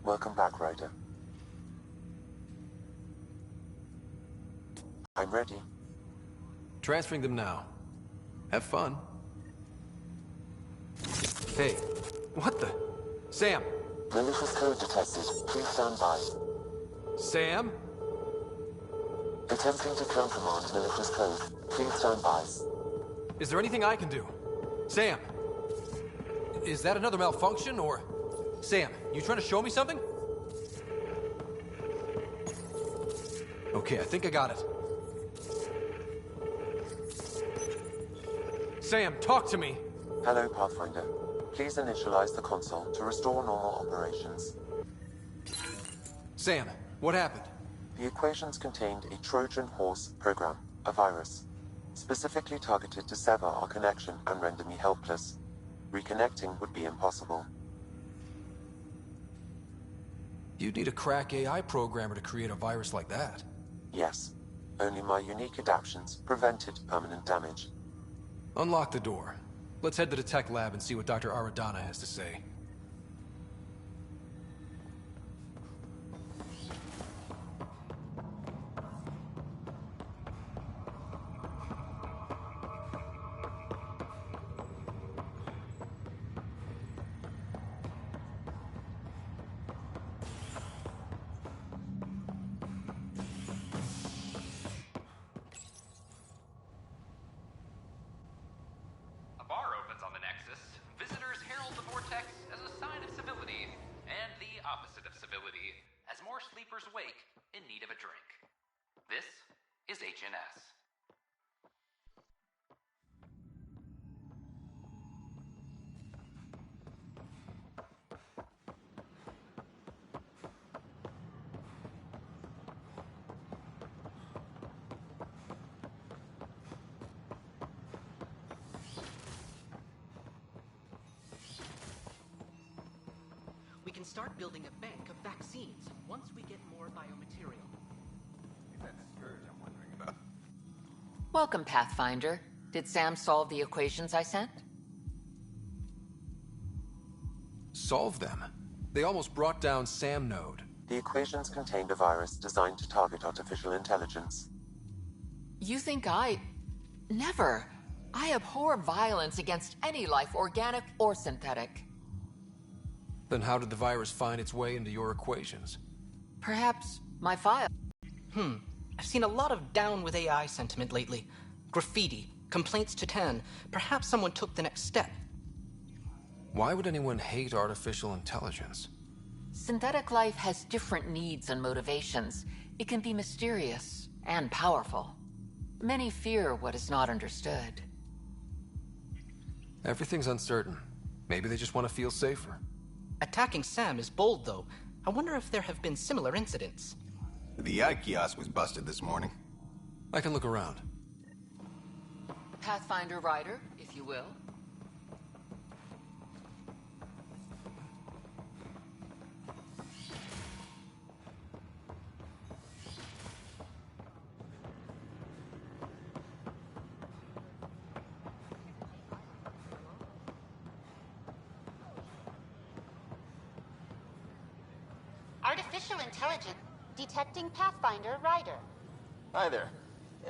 Welcome back, Ryder. I'm ready. Transferring them now. Have fun. Hey, what the? Sam! Malicious code detected. Please stand by. Sam? Attempting to countermand malicious code. Please stand by. Is there anything I can do? Sam! Is that another malfunction, or... Sam, you trying to show me something? Okay, I think I got it. Sam, talk to me! Hello, Pathfinder. Please initialize the console to restore normal operations. Sam, what happened? The equations contained a Trojan horse program, a virus, specifically targeted to sever our connection and render me helpless. Reconnecting would be impossible. You'd need a crack AI programmer to create a virus like that. Yes. Only my unique adaptions prevented permanent damage. Unlock the door. Let's head to the tech lab and see what Dr. Aradana has to say. Wake in need of a drink. This is HNS. We can start building a bank of vaccines once we get more biomaterial. That scourge I'm wondering about. Welcome, Pathfinder. Did Sam solve the equations I sent? Solve them? They almost brought down Sam Node. The equations contained a virus designed to target artificial intelligence. You think Never. I abhor violence against any life, organic or synthetic. Then how did the virus find its way into your equations? Perhaps my file. I've seen a lot of down with AI sentiment lately. Graffiti, complaints to 10. Perhaps someone took the next step. Why would anyone hate artificial intelligence? Synthetic life has different needs and motivations. It can be mysterious and powerful. Many fear what is not understood. Everything's uncertain. Maybe they just want to feel safer. Attacking Sam is bold, though. I wonder if there have been similar incidents. The eye kiosk was busted this morning. I can look around. Pathfinder Rider, if you will. Artificial intelligence detecting Pathfinder Rider. Hi there.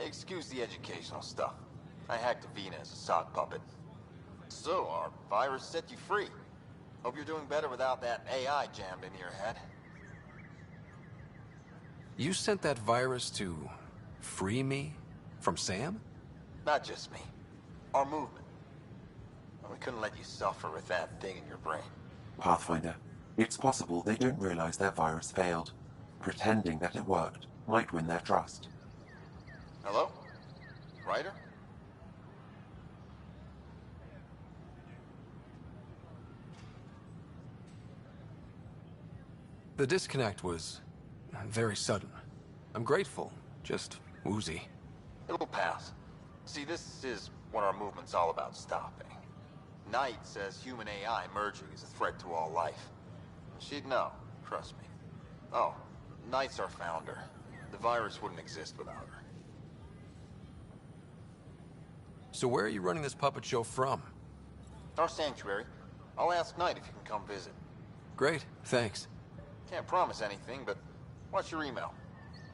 Excuse the educational stuff. I hacked Avena as a sock puppet. So, our virus set you free. Hope you're doing better without that AI jammed into your head. You sent that virus to free me from Sam? Not just me. Our movement. We couldn't let you suffer with that thing in your brain. Pathfinder, it's possible they don't realize their virus failed. Pretending that it worked might win their trust. Hello? Ryder? The disconnect was very sudden. I'm grateful, just woozy. It'll pass. See, this is what our movement's all about stopping. Knight says human AI merging is a threat to all life. She'd know, trust me. Oh, Knight's our founder. The virus wouldn't exist without her. So where are you running this puppet show from? Our sanctuary. I'll ask Knight if you can come visit. Great, thanks. Can't promise anything, but watch your email.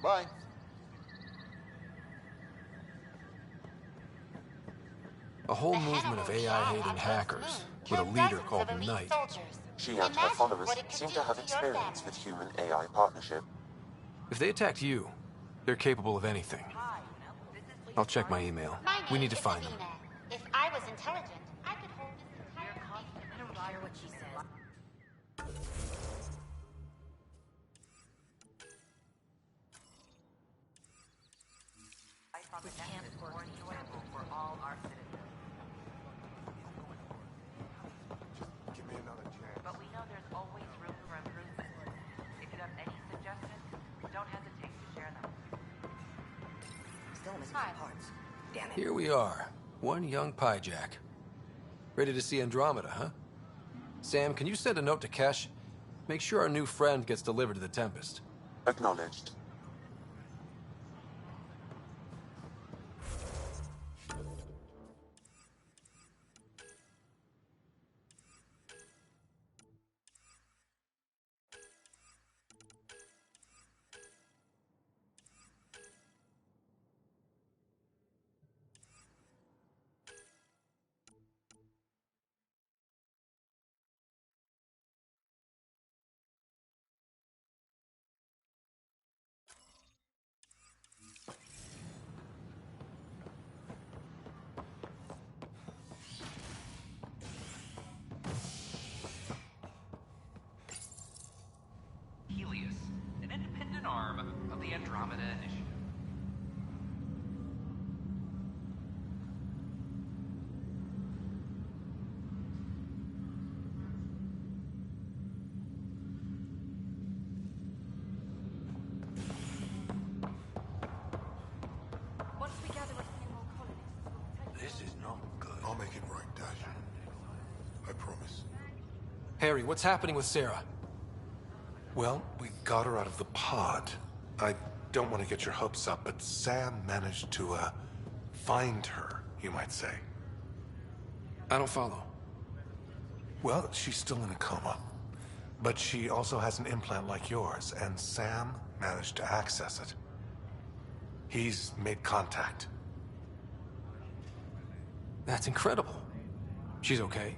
Bye. A whole movement of AI-hating hackers with a leader called Knight. She and her followers seem to have experience with human-AI partnership. If they attacked you, they're capable of anything. I'll check my email. We need to find them. If I was intelligent, I could hold this entire I don't care what she says. We can't more enjoyable for all our citizens. Give me another chance. But we know there's always room for improvement. If you have any suggestions, don't hesitate to share them. Still missing some parts. Damn it. Here we are, one young Pyjack. Ready to see Andromeda, huh? Sam, can you send a note to Kesh? Make sure our new friend gets delivered to the Tempest. Acknowledged. Helios, an independent arm of the Andromeda Initiative. Once we gather a few more colonists, This is not good. I'll make it right, Dash. I promise. Harry, what's happening with Sarah? Well, we got her out of the pod. I don't want to get your hopes up, but Sam managed to, find her, you might say. I don't follow. Well, she's still in a coma. But she also has an implant like yours, and Sam managed to access it. He's made contact. That's incredible. She's okay?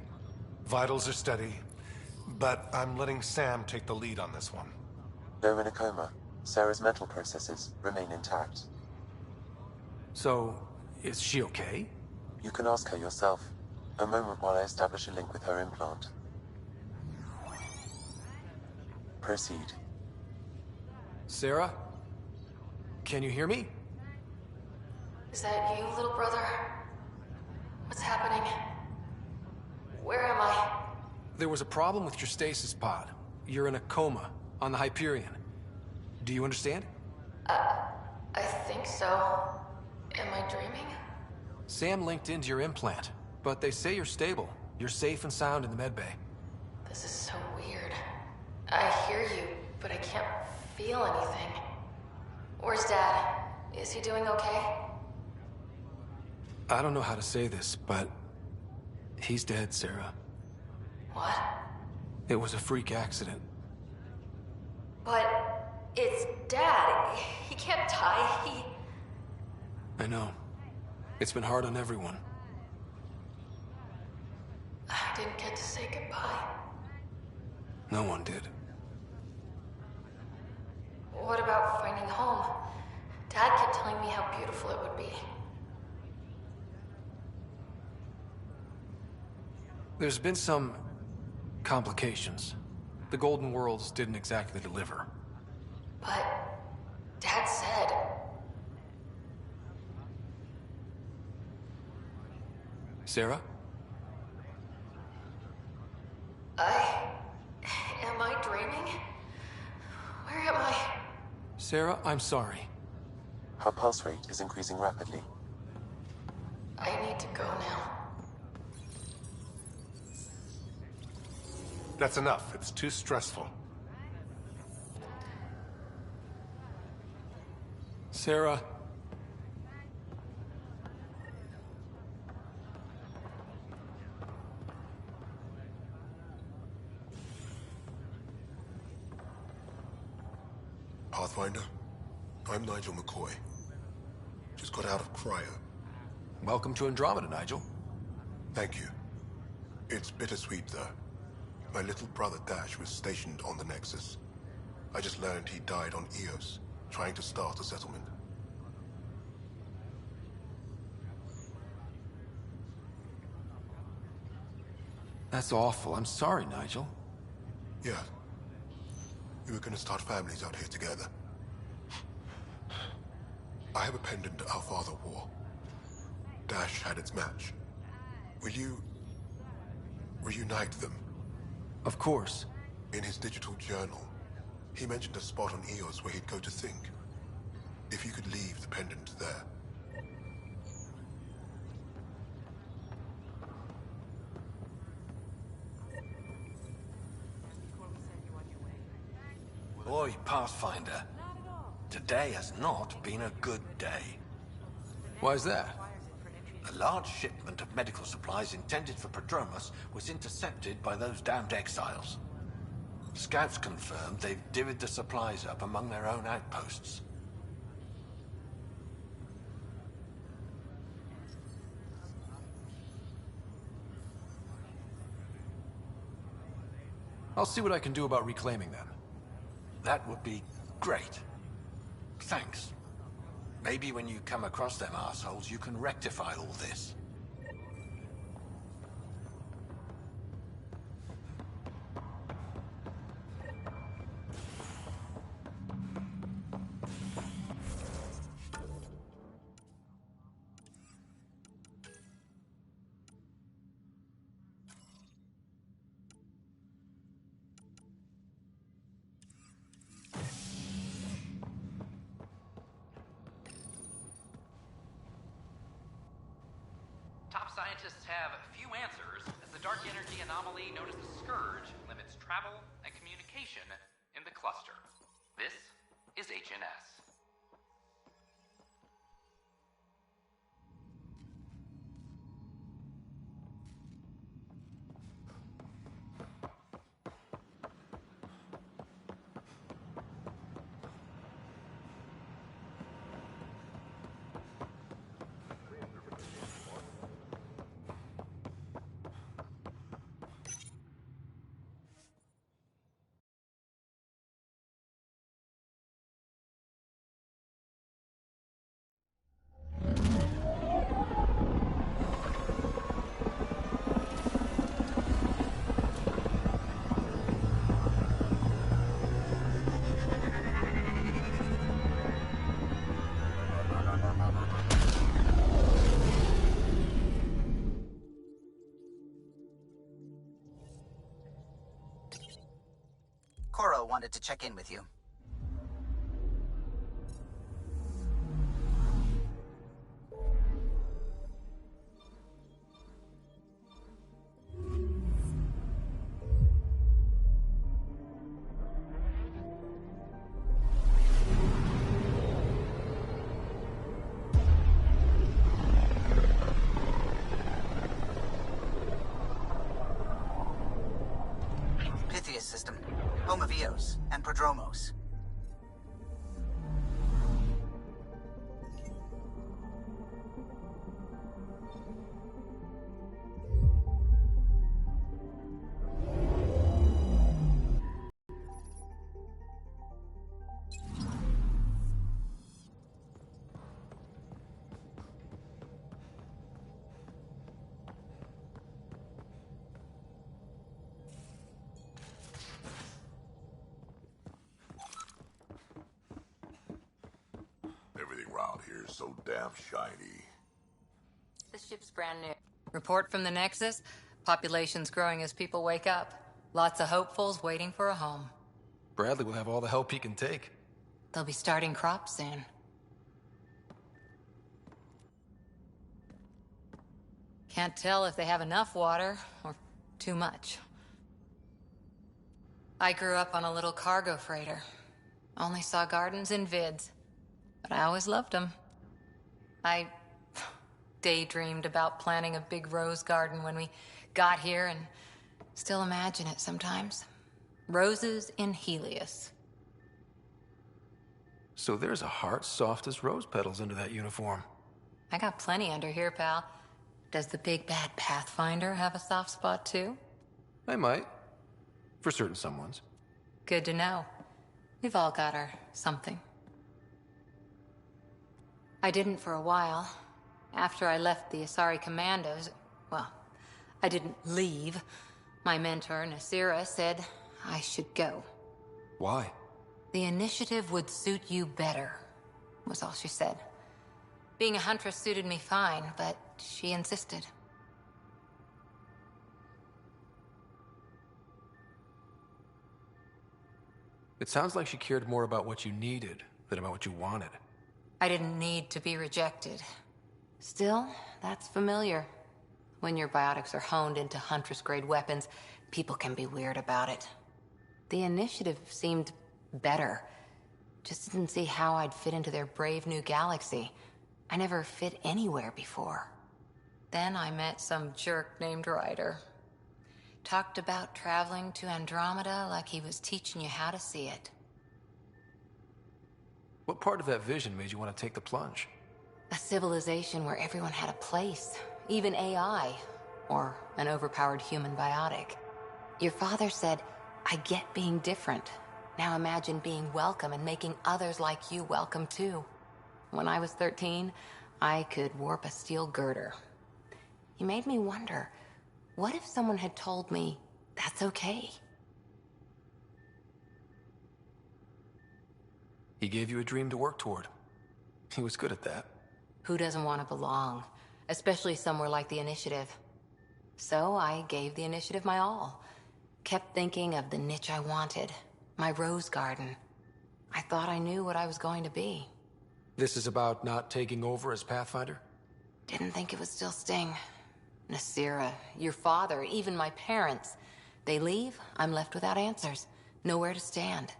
Vitals are steady, but I'm letting Sam take the lead on this one. Though in a coma, Sarah's mental processes remain intact. So, is she okay? You can ask her yourself. A moment while I establish a link with her implant. Proceed. Sarah? Can you hear me? Is that you, little brother? What's happening? Where am I? There was a problem with your stasis pod. You're in a coma on the Hyperion. Do you understand? I think so. Am I dreaming? Sam linked into your implant, but they say you're stable. You're safe and sound in the medbay. This is so weird. I hear you, but I can't feel anything. Where's Dad? Is he doing okay? I don't know how to say this, but he's dead, Sarah. What? It was a freak accident. But it's Dad. He can't die. I know. It's been hard on everyone. I didn't get to say goodbye. No one did. What about finding home? Dad kept telling me how beautiful it would be. There's been some complications. The Golden Worlds didn't exactly deliver. But Dad said... Sarah? Am I dreaming? Where am I? Sarah, I'm sorry. Her pulse rate is increasing rapidly. I need to go now. That's enough. It's too stressful. Sarah? Pathfinder. I'm Nigel McCoy. Just got out of cryo. Welcome to Andromeda, Nigel. Thank you. It's bittersweet, though. My little brother Dash was stationed on the Nexus. I just learned he died on Eos, trying to start a settlement. That's awful. I'm sorry, Nigel. Yeah. We were gonna start families out here together. I have a pendant our father wore. Dash had its match. Will you reunite them? Of course. In his digital journal, he mentioned a spot on Eos where he'd go to think. If you could leave the pendant there. Boy, Pathfinder. Today has not been a good day. Why's that? A large shipment of medical supplies intended for Prodromos was intercepted by those damned exiles. Scouts confirmed they've divvied the supplies up among their own outposts. I'll see what I can do about reclaiming them. That would be great. Thanks. Maybe when you come across them assholes, you can rectify all this. Top scientists have few answers, as the dark energy anomaly known as the Scourge limits travel and communication in the cluster. This is HNS. Coro wanted to check in with you. Pythias system, home of Eos and Prodromos. Everything around here is so damn shiny. The ship's brand new. Report from the Nexus. Population's growing as people wake up. Lots of hopefuls waiting for a home. Bradley will have all the help he can take. They'll be starting crops soon. Can't tell if they have enough water or too much. I grew up on a little cargo freighter. Only saw gardens in vids. But I always loved them. I daydreamed about planting a big rose garden when we got here and still imagine it sometimes. Roses in Helios. So there's a heart soft as rose petals under that uniform. I got plenty under here, pal. Does the big bad Pathfinder have a soft spot too? I might. For certain someones. Good to know. We've all got our something. I didn't for a while. After I left the Asari Commandos, well, I didn't leave. My mentor, Nasira, said I should go. Why? The initiative would suit you better, was all she said. Being a huntress suited me fine, but she insisted. It sounds like she cared more about what you needed than about what you wanted. I didn't need to be rejected. Still, that's familiar. When your biotics are honed into Huntress-grade weapons, people can be weird about it. The initiative seemed better. Just didn't see how I'd fit into their brave new galaxy. I never fit anywhere before. Then I met some jerk named Ryder. Talked about traveling to Andromeda like he was teaching you how to see it. What part of that vision made you want to take the plunge? A civilization where everyone had a place, even AI, or an overpowered human biotic. Your father said, I get being different. Now imagine being welcome and making others like you welcome too. When I was 13, I could warp a steel girder. He made me wonder, what if someone had told me that's okay? He gave you a dream to work toward. He was good at that. Who doesn't want to belong? Especially somewhere like the Initiative. So I gave the Initiative my all. Kept thinking of the niche I wanted. My rose garden. I thought I knew what I was going to be. This is about not taking over as Pathfinder? Didn't think it would still sting. Nasira, your father, even my parents. They leave, I'm left without answers. Nowhere to stand.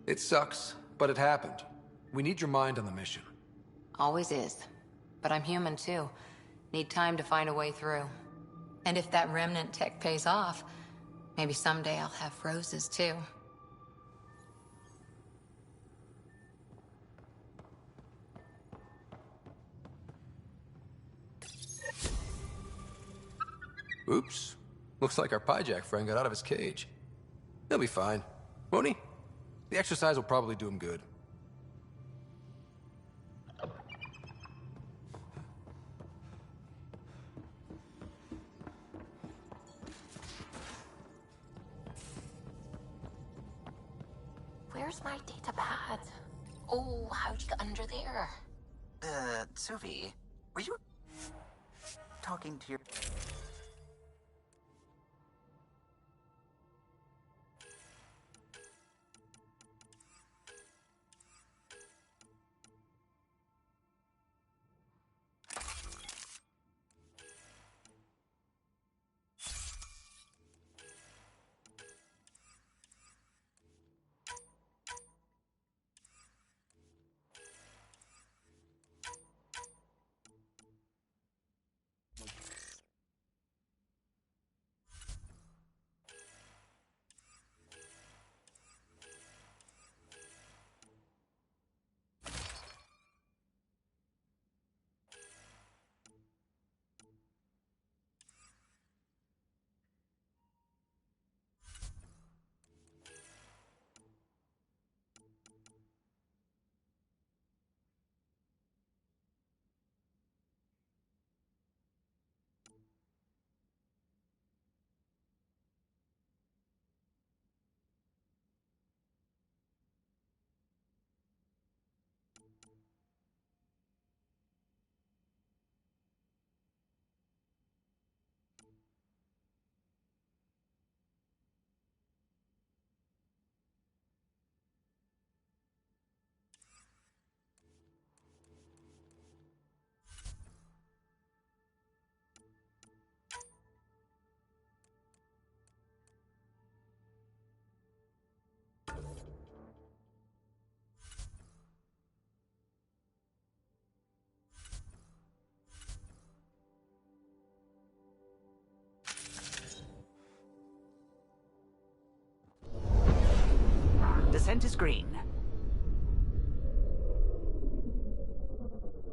It sucks, but it happened. We need your mind on the mission. Always is. But I'm human too. Need time to find a way through. And if that remnant tech pays off, maybe someday I'll have roses too. Oops. Looks like our Pyjack friend got out of his cage. He'll be fine, won't he? The exercise will probably do him good. Where's my data pad? Oh, how'd you get under there? Suvi, were you talking to your... Ascent is green.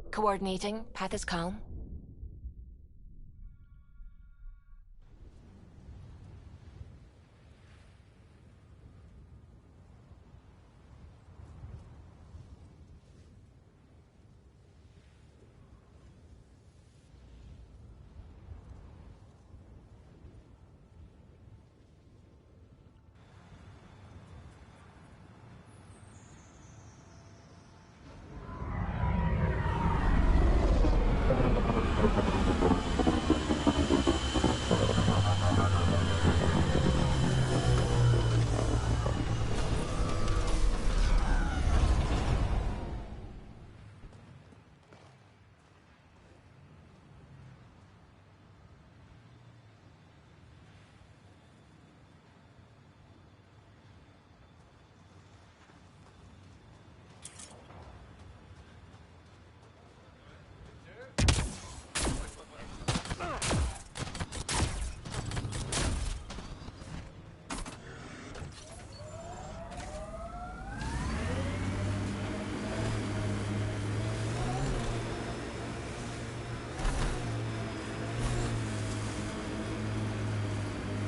Coordinating. Path is calm.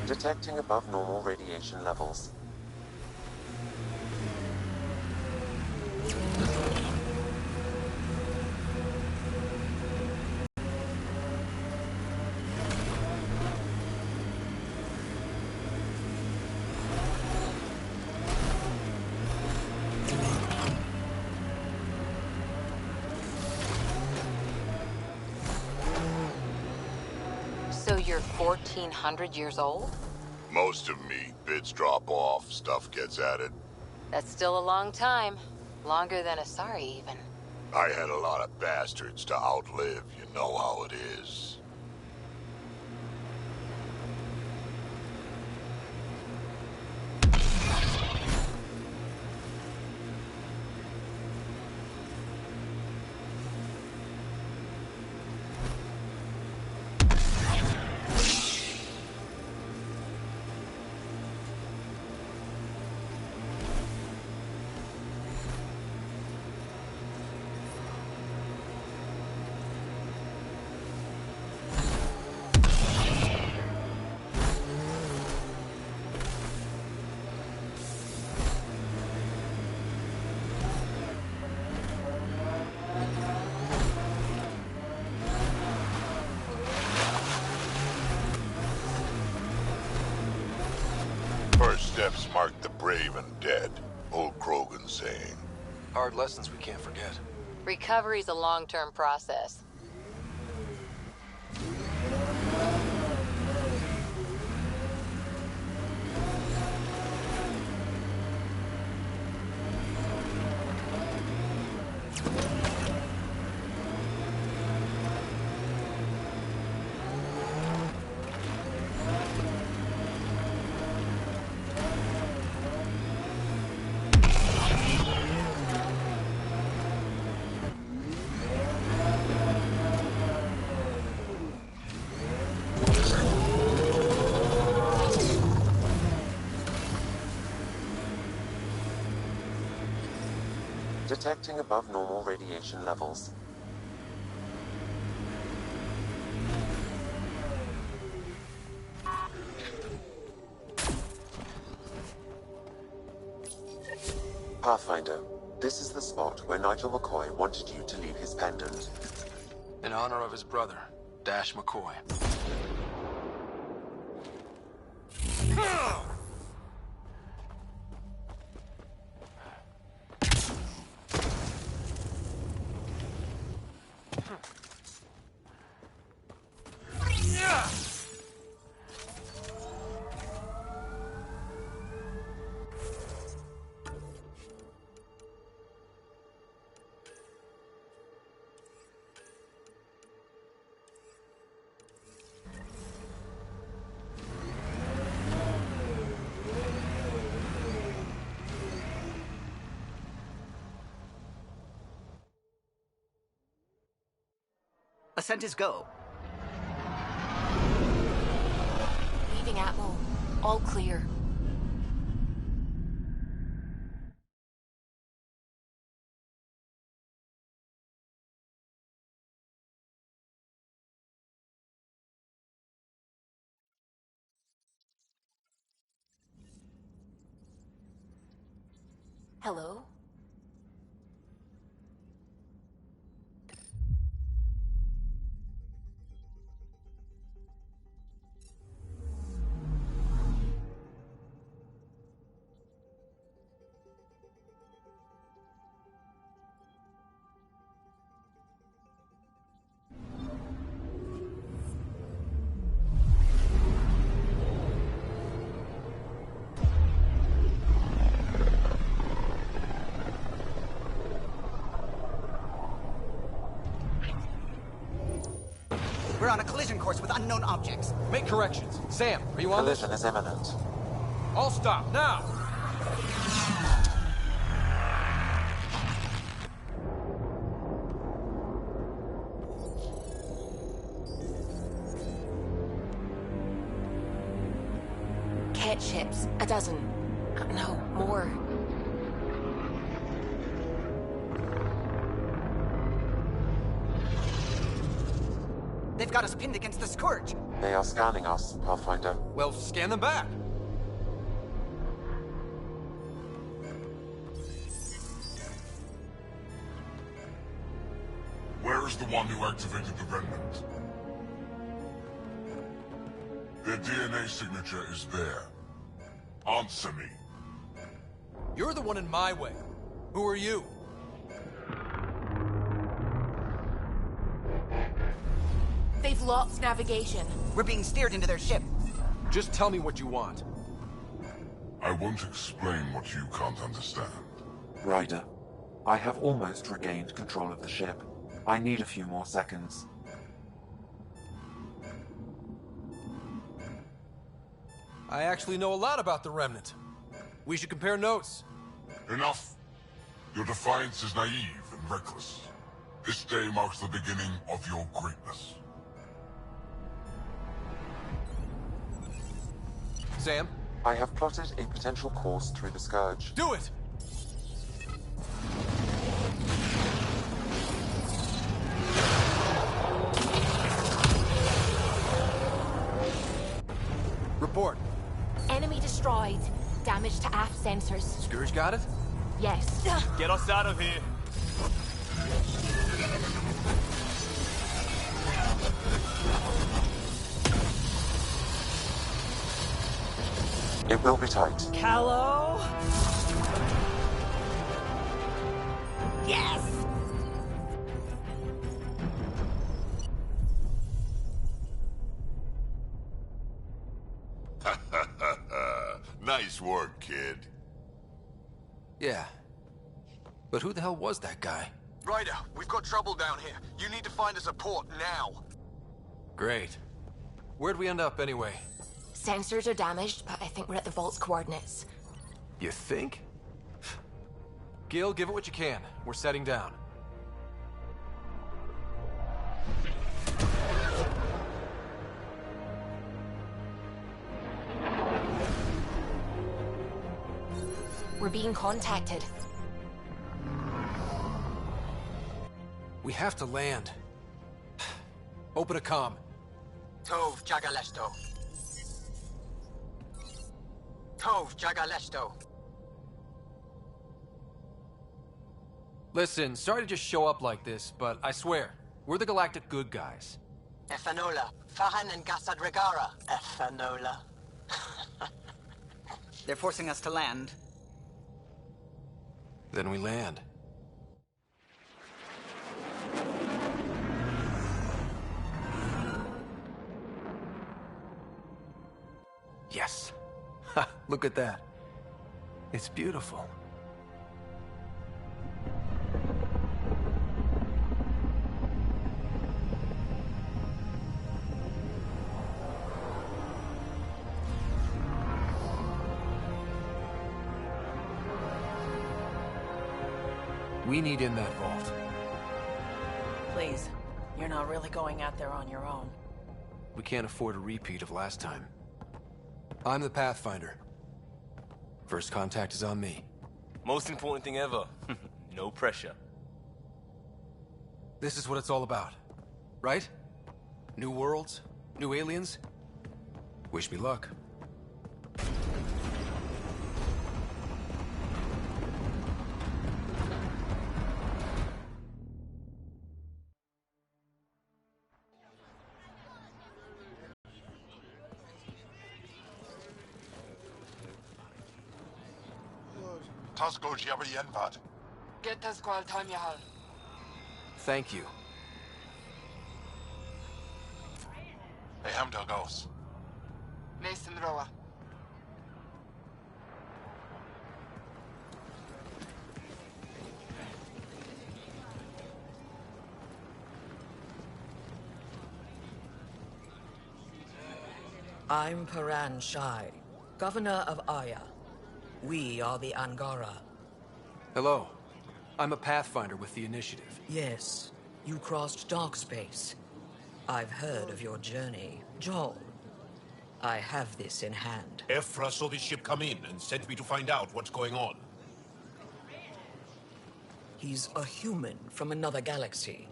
Detecting above normal radiation levels. So you're 1,400 years old? Most of me. Bits drop off, stuff gets added. That's still a long time. Longer than Asari, even. I had a lot of bastards to outlive, you know how it is. First steps mark the brave and dead. Old Krogan saying. Hard lessons we can't forget. Recovery's a long-term process. Detecting above normal radiation levels. Pathfinder, this is the spot where Nigel McCoy wanted you to leave his pendant. In honor of his brother, Dash McCoy. Ascent is go. Leaving Atmo. All clear. Hello? We're on a collision course with unknown objects. Make corrections. Sam, are you on this? Collision is imminent. All stop, now! Ket ships. A dozen. No, more. They've got us pinned against the Scourge. They are scanning us, Pathfinder. Well, scan them back. Where is the one who activated the remnant? Their DNA signature is there. Answer me. You're the one in my way. Who are you? They've lost navigation. We're being steered into their ship. Just tell me what you want. I won't explain what you can't understand. Ryder, I have almost regained control of the ship. I need a few more seconds. I actually know a lot about the Remnant. We should compare notes. Enough. Your defiance is naive and reckless. This day marks the beginning of your greatness. Sam? I have plotted a potential course through the Scourge. Do it! Report. Enemy destroyed. Damage to aft sensors. Scourge got it? Yes. Get us out of here. It will be tight. Callow? Yes! Nice work, kid. Yeah. But who the hell was that guy? Ryder, we've got trouble down here. You need to find us a port now. Great. Where'd we end up anyway? Sensors are damaged, but I think we're at the vault's coordinates. You think? Gil, give it what you can. We're setting down. We're being contacted. We have to land. Open a comm. Tov Jagalesto. Tov Jagalesto. Listen, sorry to just show up like this, but I swear, we're the galactic good guys. Efanola. Fahan and Gasadregara. Efanola. They're forcing us to land. Then we land. Yes. Ha, look at that. It's beautiful. We need in that vault. Please, you're not really going out there on your own. We can't afford a repeat of last time. I'm the Pathfinder. First contact is on me. Most important thing ever. No pressure. This is what it's all about, right? New worlds, new aliens. Wish me luck. Tasco Jiabiyenvat. Get us Kual Tanyahal. Thank you. Hey, Hamdar Gauss. Nathan Roa. I'm Paran Shai, Governor of Aya. We are the Angara. Hello. I'm a Pathfinder with the Initiative. Yes, you crossed dark space. I've heard of your journey, Joel. I have this in hand. Ephra saw this ship come in and sent me to find out what's going on. He's a human from another galaxy.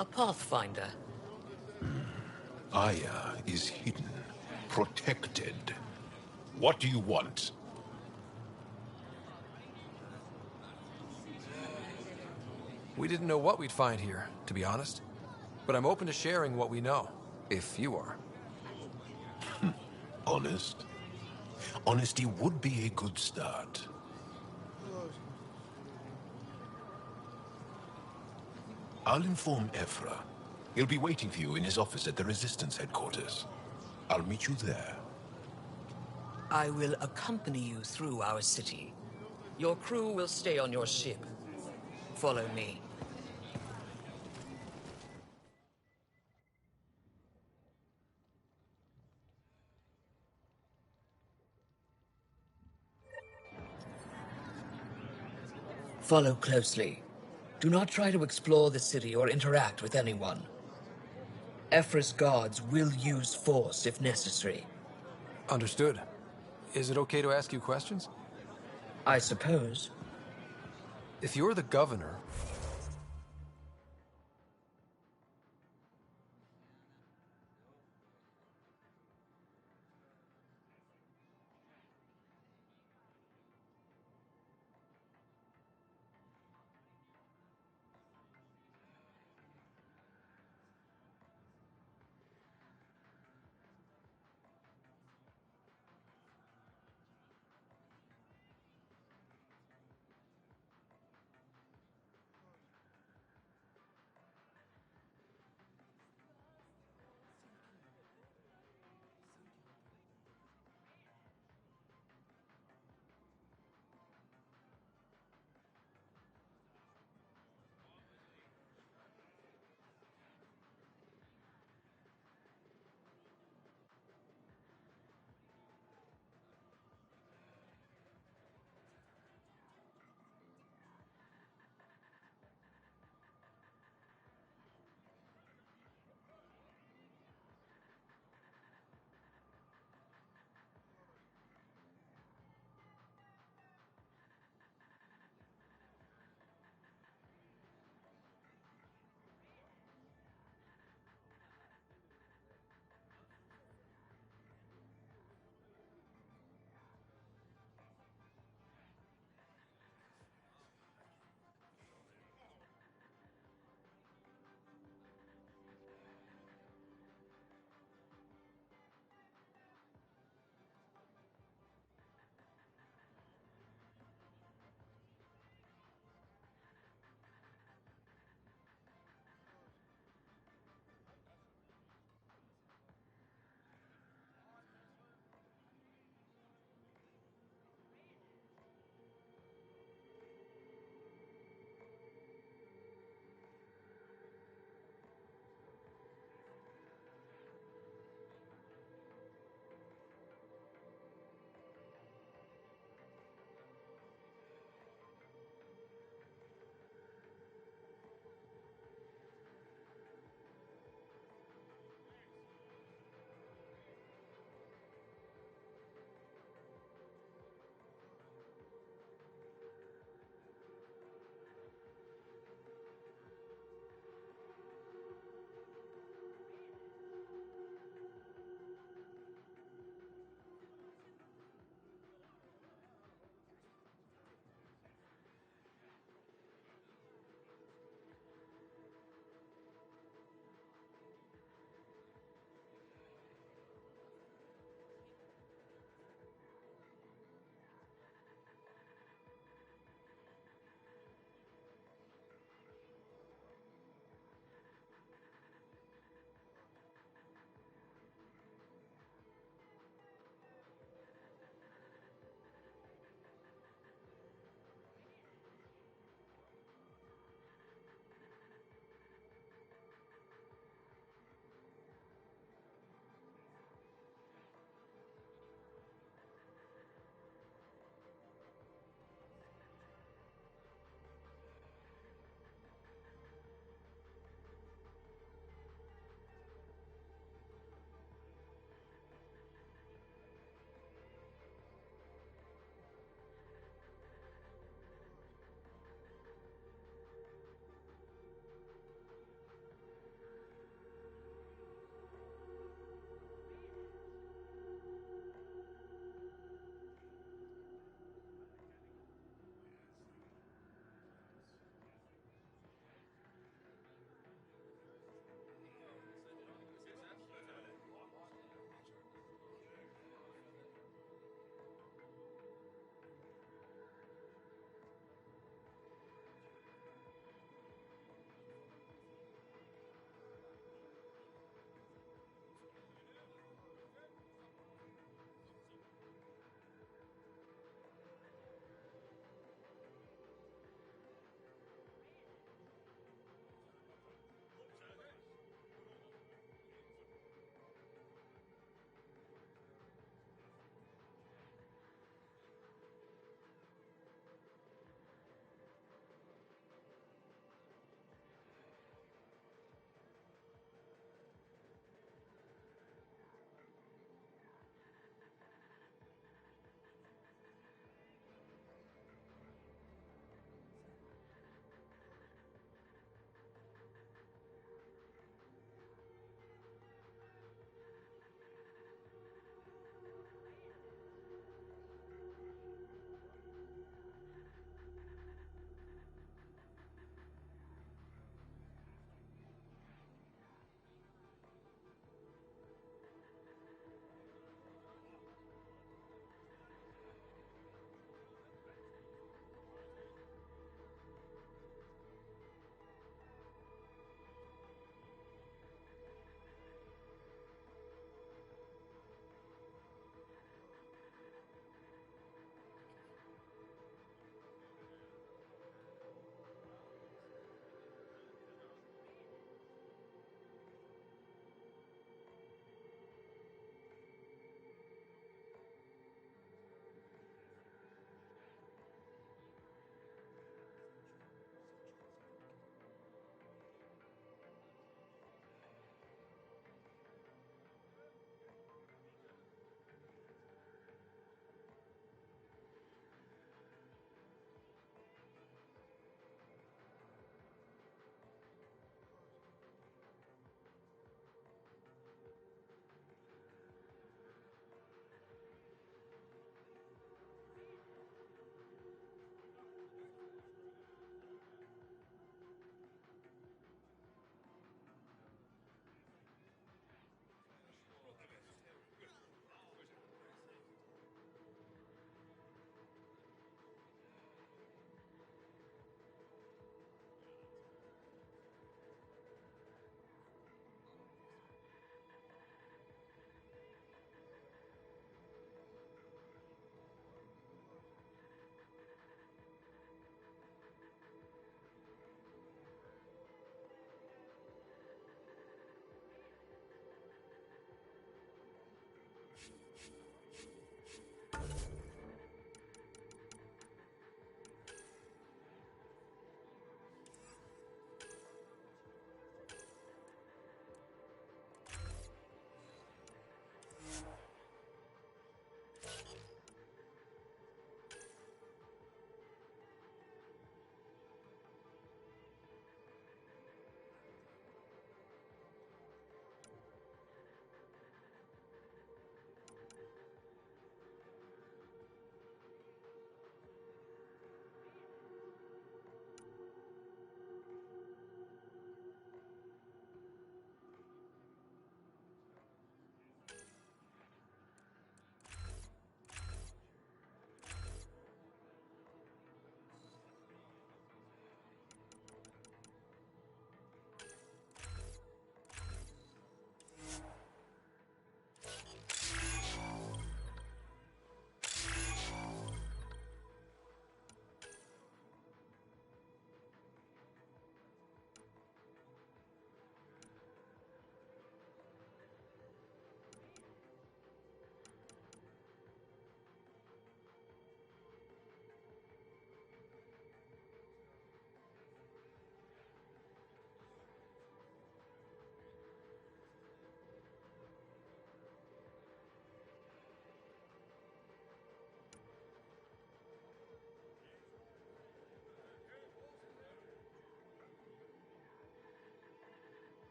A Pathfinder. Aya is hidden, protected. What do you want? We didn't know what we'd find here, to be honest. But I'm open to sharing what we know, if you are. Honest? Honesty would be a good start. I'll inform Ephra. He'll be waiting for you in his office at the Resistance headquarters. I'll meet you there. I will accompany you through our city. Your crew will stay on your ship. Follow me. Follow closely. Do not try to explore the city or interact with anyone. Ephra's guards will use force if necessary. Understood. Is it okay to ask you questions? I suppose. If you're the governor...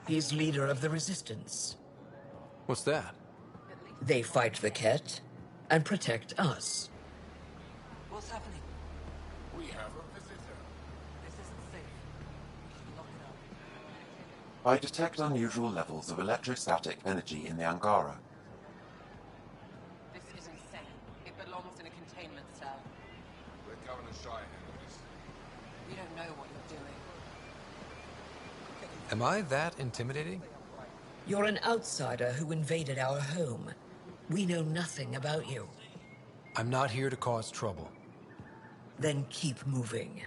He's leader of the Resistance. What's that? They fight the Ket and protect us. What's happening? We have a visitor. This isn't safe. We should lock it up. I detect unusual levels of electrostatic energy in the Angara. This isn't safe. It belongs in a containment cell. Let Governor Shai handle this. We don't know what you're doing. Am I that intimidating? You're an outsider who invaded our home. We know nothing about you. I'm not here to cause trouble. Then keep moving.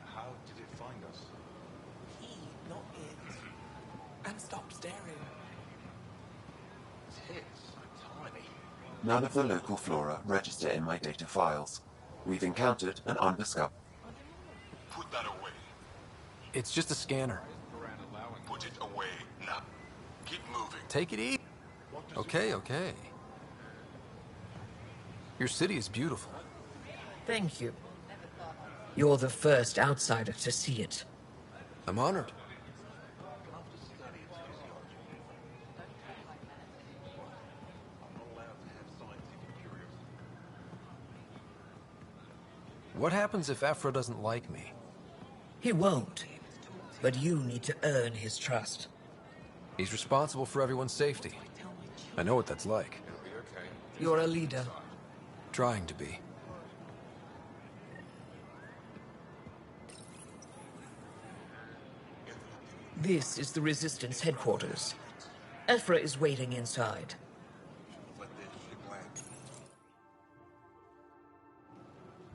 How did it find us? He, not it. And stop staring. Tits, tiny. None of the local flora register in my data files. We've encountered an undiscovered. Put that away. It's just a scanner. Put it away now. Keep moving. Take it easy. Okay, okay. Your city is beautiful. Thank you. You're the first outsider to see it. I'm honored. What happens if Ephra doesn't like me? He won't. But you need to earn his trust. He's responsible for everyone's safety. I know what that's like. You're a leader. Trying to be. This is the Resistance headquarters. Ephra is waiting inside.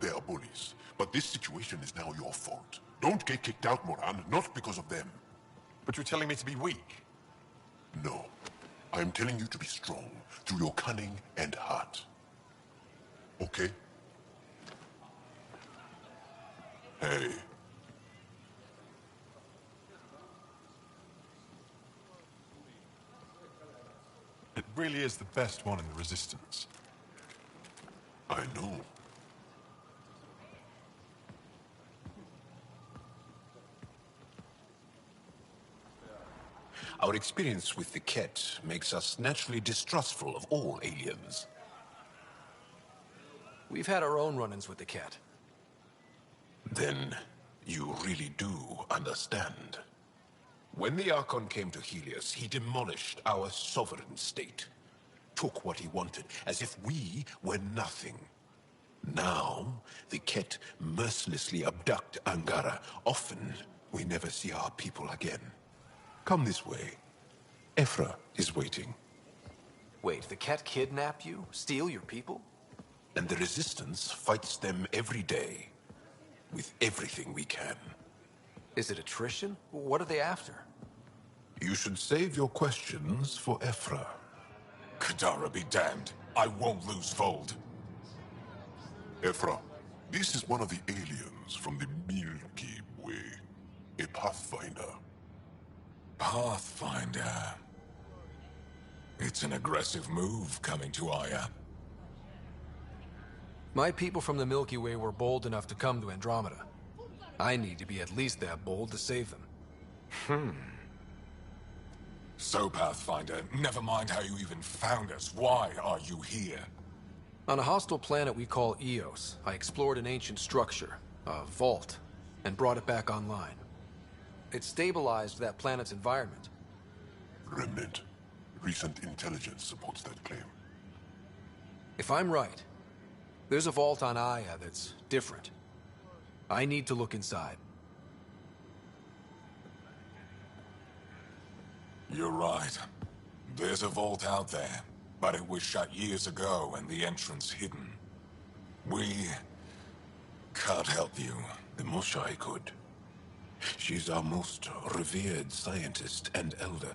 They are bullies, but this situation is now your fault. Don't get kicked out, Moran, not because of them. But you're telling me to be weak? No. I am telling you to be strong, through your cunning and heart. Okay? Hey. It really is the best one in the Resistance. I know. Our experience with the Ket makes us naturally distrustful of all aliens. We've had our own run-ins with the Ket. Then you really do understand. When the Archon came to Helios, he demolished our sovereign state. Took what he wanted, as if we were nothing. Now, the Ket mercilessly abduct Angara. Often, we never see our people again. Come this way. Ephra is waiting. Wait, the Ket kidnap you? Steal your people? And the Resistance fights them every day. With everything we can. Is it attrition? What are they after? You should save your questions for Ephra. Kadara be damned. I won't lose Fold. Ephra, this is one of the aliens from the Milky Way. A Pathfinder. Pathfinder. It's an aggressive move coming to Aya. My people from the Milky Way were bold enough to come to Andromeda. I need to be at least that bold to save them. So, Pathfinder, never mind how you even found us. Why are you here? On a hostile planet we call Eos, I explored an ancient structure, a vault, and brought it back online. It stabilized that planet's environment. Remnant. Recent intelligence supports that claim. If I'm right, there's a vault on Aya that's different. I need to look inside. You're right. There's a vault out there, but it was shut years ago and the entrance hidden. We can't help you. The Moshai could. She's our most revered scientist and elder.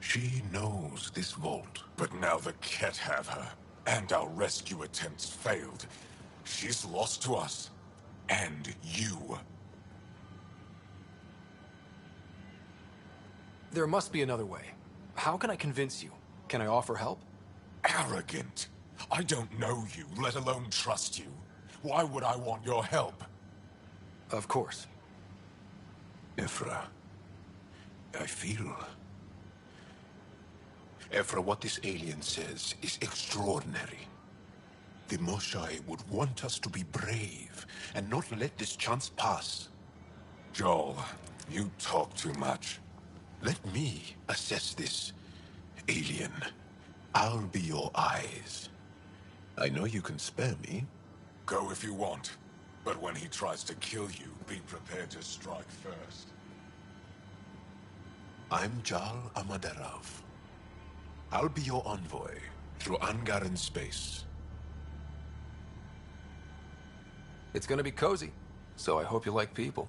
She knows this vault. But now the Ket have her, and our rescue attempts failed. She's lost to us, and you. There must be another way. How can I convince you? Can I offer help? Arrogant. I don't know you, let alone trust you. Why would I want your help? Of course. Ephra, I feel... Ephra, what this alien says is extraordinary. The Moshai would want us to be brave and not let this chance pass. Joel, you talk too much. Let me assess this, alien. I'll be your eyes. I know you can spare me. Go if you want. But when he tries to kill you, be prepared to strike first. I'm Jal Amaderov. I'll be your envoy through Angaran space. It's gonna be cozy, so I hope you like people.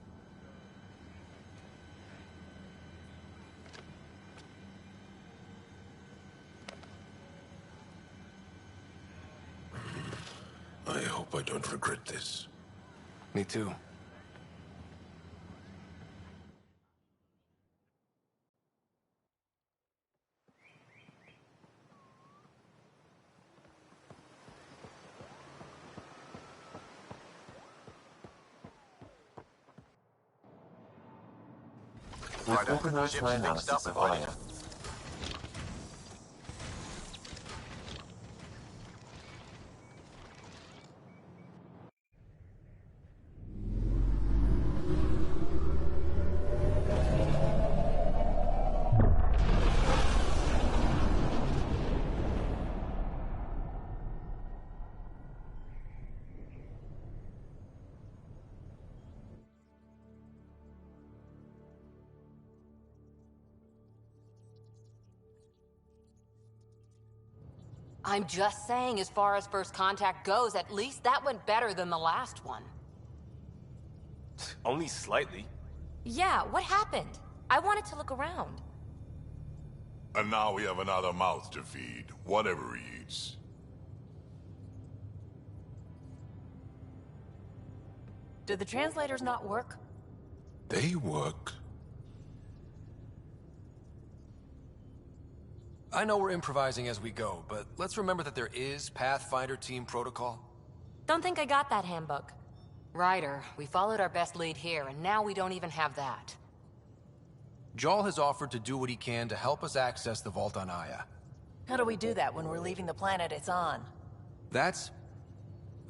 I hope I don't regret this. Me too. We've organized my analysis of Aya. I'm just saying, as far as first contact goes, at least that went better than the last one. Only slightly. Yeah, what happened? I wanted to look around. And now we have another mouth to feed, whatever he eats. Did the translators not work? They work. I know we're improvising as we go, but let's remember that there is Pathfinder team protocol. Don't think I got that handbook. Ryder, we followed our best lead here, and now we don't even have that. Jal has offered to do what he can to help us access the vault on Aya. How do we do that when we're leaving the planet it's on? That's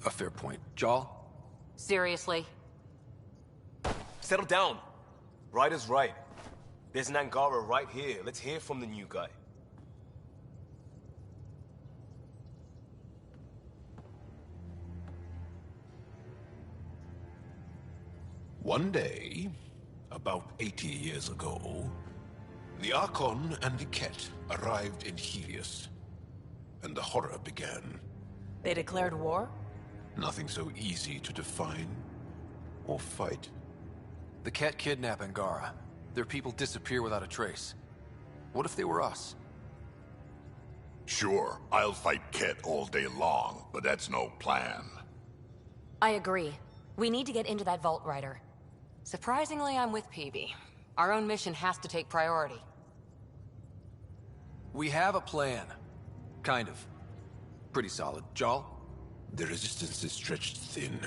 a fair point. Jal? Seriously? Settle down. Ryder's right. There's an Angara right here. Let's hear from the new guy. One day, about 80 years ago, the Archon and the Ket arrived in Helios, and the horror began. They declared war? Nothing so easy to define or fight. The Ket kidnap Angara. Their people disappear without a trace. What if they were us? Sure, I'll fight Ket all day long, but that's no plan. I agree. We need to get into that vault, Ryder. Surprisingly, I'm with PB. Our own mission has to take priority. We have a plan. Kind of. Pretty solid. Jal? The resistance is stretched thin.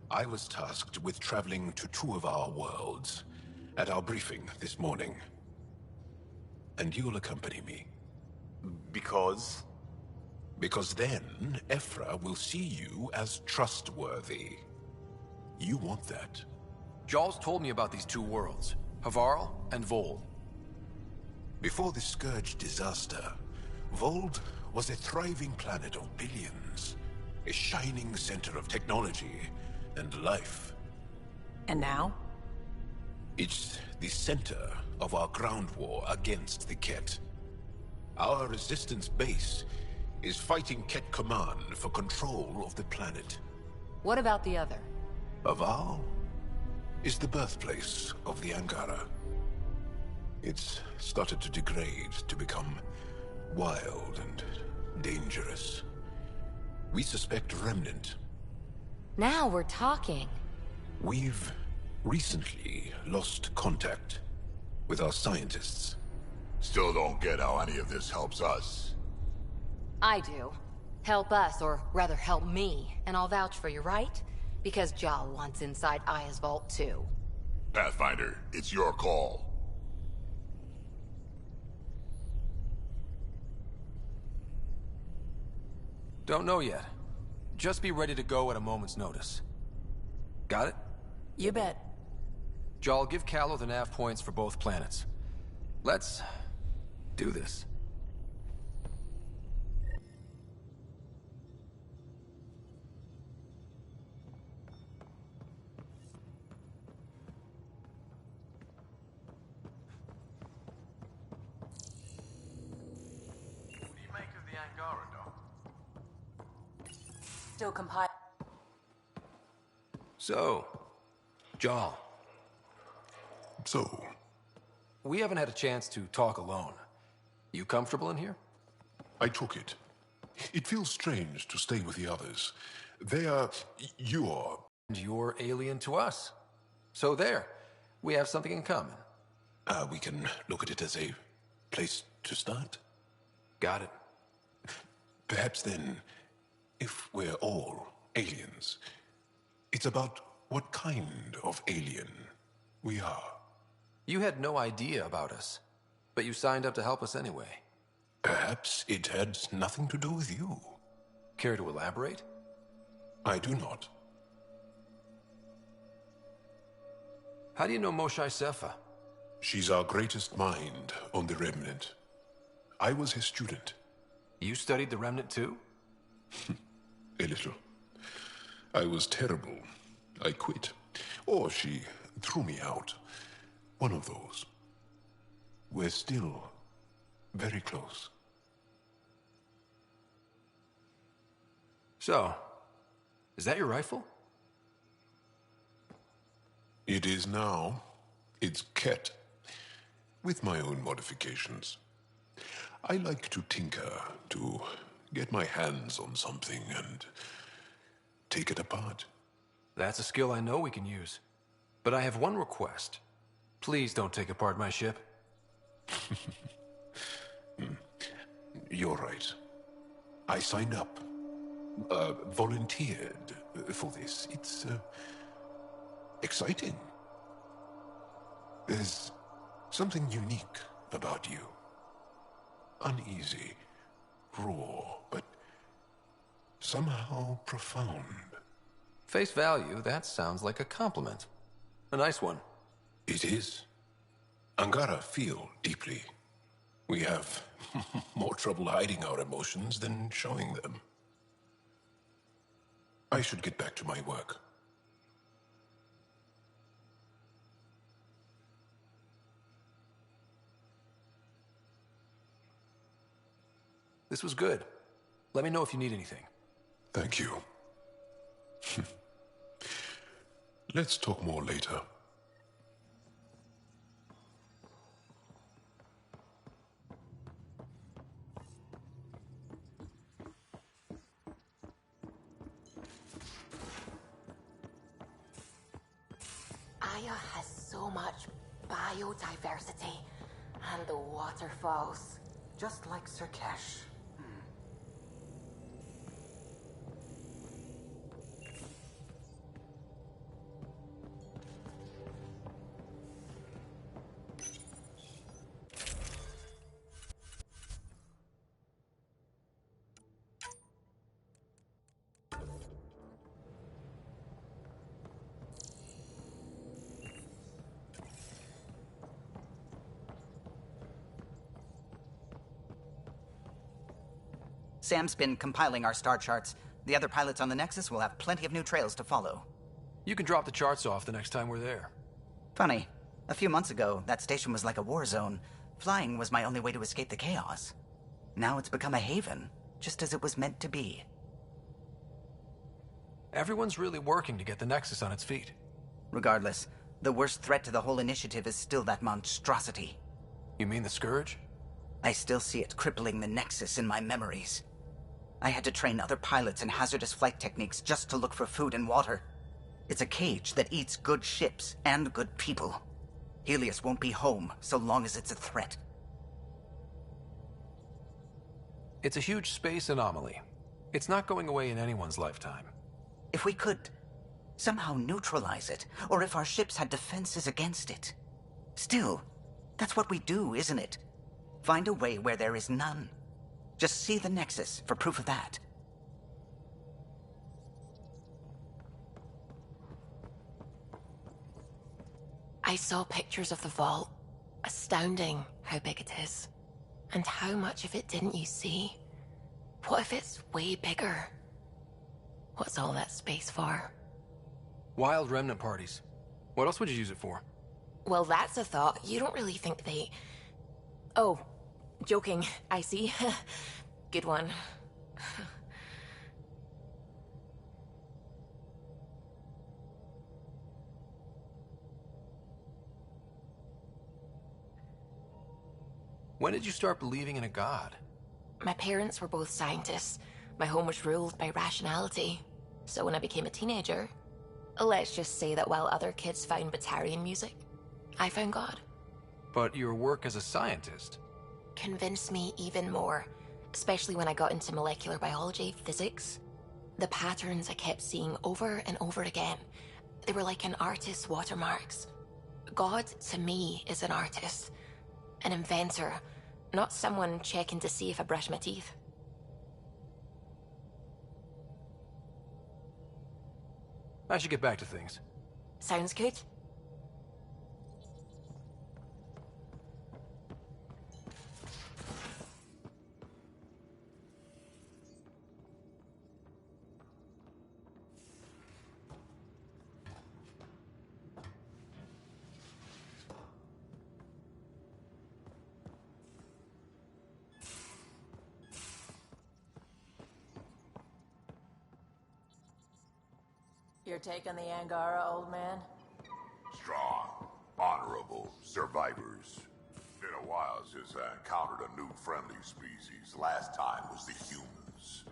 I was tasked with traveling to two of our worlds at our briefing this morning. And you'll accompany me. Because? Because then, Ephra will see you as trustworthy. You want that. Jal's told me about these two worlds, Havarl and Vold. Before the Scourge disaster, Vold was a thriving planet of billions, a shining center of technology and life. And now? It's the center of our ground war against the Ket. Our resistance base is fighting Ket Command for control of the planet. What about the other? Havarl is the birthplace of the Angara. It's started to degrade, to become wild and dangerous. We suspect Remnant. Now we're talking. We've recently lost contact with our scientists. Still don't get how any of this helps us. I do. Help us, or rather help me, and I'll vouch for you, right? Because Jal wants inside Aya's vault too. Pathfinder, it's your call. Don't know yet. Just be ready to go at a moment's notice. Got it? You bet. Jal, give Callow the nav points for both planets. Let's do this. What do you make of the Angara, Doc? Still compile. So, Jal. So? We haven't had a chance to talk alone. You comfortable in here? I took it. It feels strange to stay with the others. They are... you're... And you're alien to us. So there. We have something in common. We can look at it as a place to start. Got it. Perhaps then, if we're all aliens, it's about what kind of alien we are. You had no idea about us, but you signed up to help us anyway. Perhaps it had nothing to do with you. Care to elaborate? I do not. How do you know Moshae Sefa? She's our greatest mind on the Remnant. I was his student. You studied the Remnant too? A little. I was terrible. I quit. Or she threw me out. One of those. We're still very close. So, is that your rifle? It is now. It's Ket. With my own modifications. I like to tinker, to get my hands on something and take it apart. That's a skill I know we can use. But I have one request. Please don't take apart my ship. You're right. I signed up. Volunteered for this. It's exciting. There's something unique about you. Uneasy, raw, but somehow profound. Face value, that sounds like a compliment. A nice one. It is. Angara feel deeply. We have more trouble hiding our emotions than showing them. I should get back to my work. This was good. Let me know if you need anything. Thank you. Let's talk more later. Aya has so much biodiversity and the waterfalls. Just like Sirkesh. Sam's been compiling our star charts. The other pilots on the Nexus will have plenty of new trails to follow. You can drop the charts off the next time we're there. Funny. A few months ago, that station was like a war zone. Flying was my only way to escape the chaos. Now it's become a haven, just as it was meant to be. Everyone's really working to get the Nexus on its feet. Regardless, the worst threat to the whole initiative is still that monstrosity. You mean the Scourge? I still see it crippling the Nexus in my memories. I had to train other pilots in hazardous flight techniques just to look for food and water. It's a cage that eats good ships and good people. Helios won't be home so long as it's a threat. It's a huge space anomaly. It's not going away in anyone's lifetime. If we could Somehow neutralize it, or if our ships had defenses against it. Still, that's what we do, isn't it? Find a way where there is none. Just see the Nexus for proof of that. I saw pictures of the vault. Astounding how big it is. And how much of it didn't you see? What if it's way bigger? What's all that space for? Wild remnant parties. What else would you use it for? Well, that's a thought. You don't really think they... Oh, joking. I see. Good one. When did you start believing in a god? My parents were both scientists. My home was ruled by rationality. So when I became a teenager, let's just say that while other kids found Batarian music, I found God. But your work as a scientist Convinced me even more, especially when I got into molecular biology, physics. The patterns I kept seeing over and over again, they were like an artist's watermarks. God, to me, is an artist. An inventor, not someone checking to see if I brush my teeth. I should get back to things. Sounds good. Your take on the Angara, old man? Strong, honorable survivors. Been a while since I encountered a new friendly species. Last time was the humans.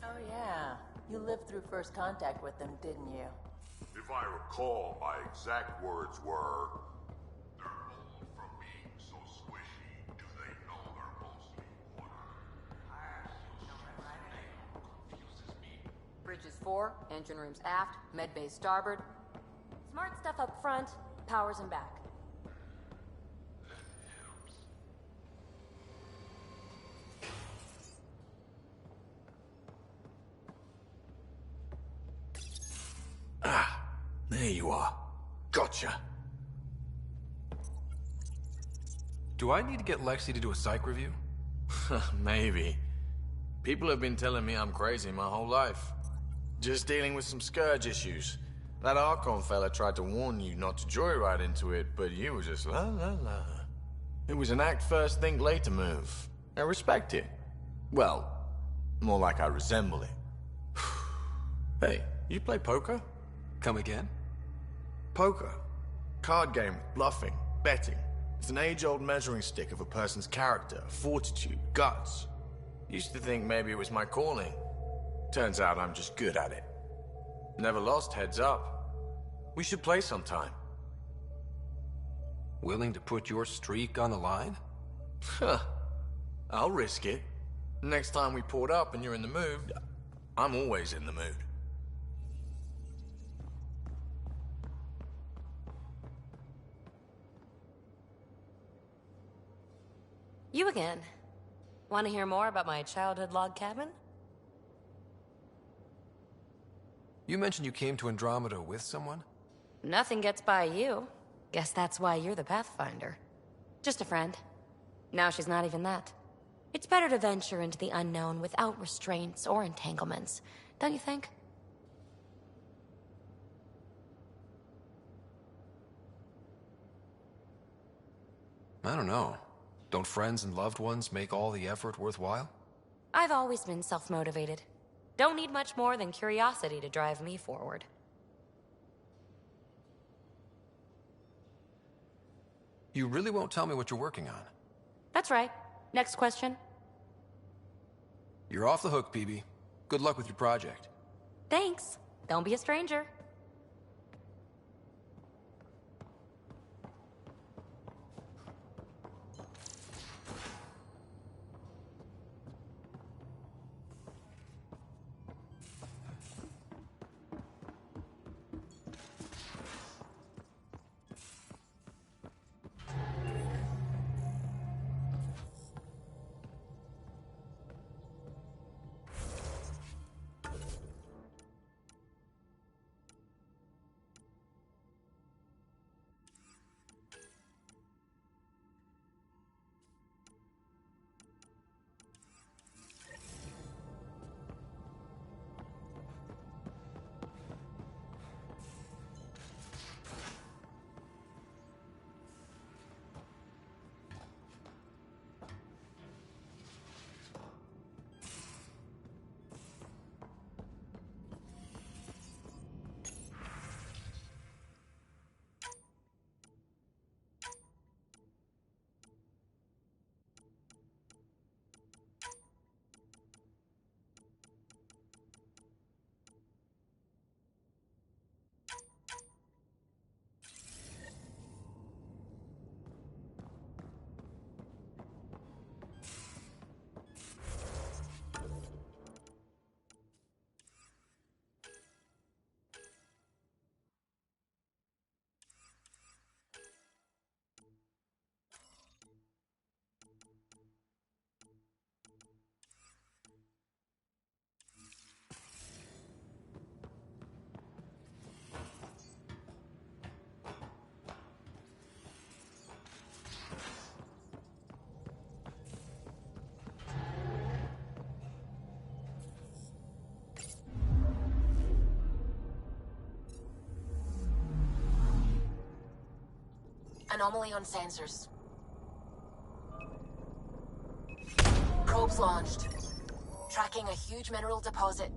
Oh yeah, you lived through first contact with them, didn't you? If I recall, my exact words were, "They're old from being so squishy. Do they know they're mostly water?" Confuses me. Bridges 4, engine rooms aft, med bay starboard. Smart stuff up front, powers in back. There you are. Gotcha. Do I need to get Lexi to do a psych review? Maybe. People have been telling me I'm crazy my whole life. Just dealing with some scourge issues. That Archon fella tried to warn you not to joyride into it, but you were just la la la. It was an act first, think later move. I respect it. Well, more like I resemble it. Hey, you play poker? Come again? Poker. Card game with bluffing, betting. It's an age-old measuring stick of a person's character, fortitude, guts. Used to think maybe it was my calling. Turns out I'm just good at it. Never lost, heads up. We should play sometime. Willing to put your streak on the line? Huh. I'll risk it. Next time we port up and you're in the mood, I'm always in the mood. You again. Want to hear more about my childhood log cabin? You mentioned you came to Andromeda with someone? Nothing gets by you. Guess that's why you're the Pathfinder. Just a friend. Now she's not even that. It's better to venture into the unknown without restraints or entanglements, don't you think? I don't know. Don't friends and loved ones make all the effort worthwhile? I've always been self-motivated. Don't need much more than curiosity to drive me forward. You really won't tell me what you're working on? That's right. Next question. You're off the hook, PB. Good luck with your project. Thanks. Don't be a stranger. Anomaly on sensors. Probes launched. Tracking a huge mineral deposit.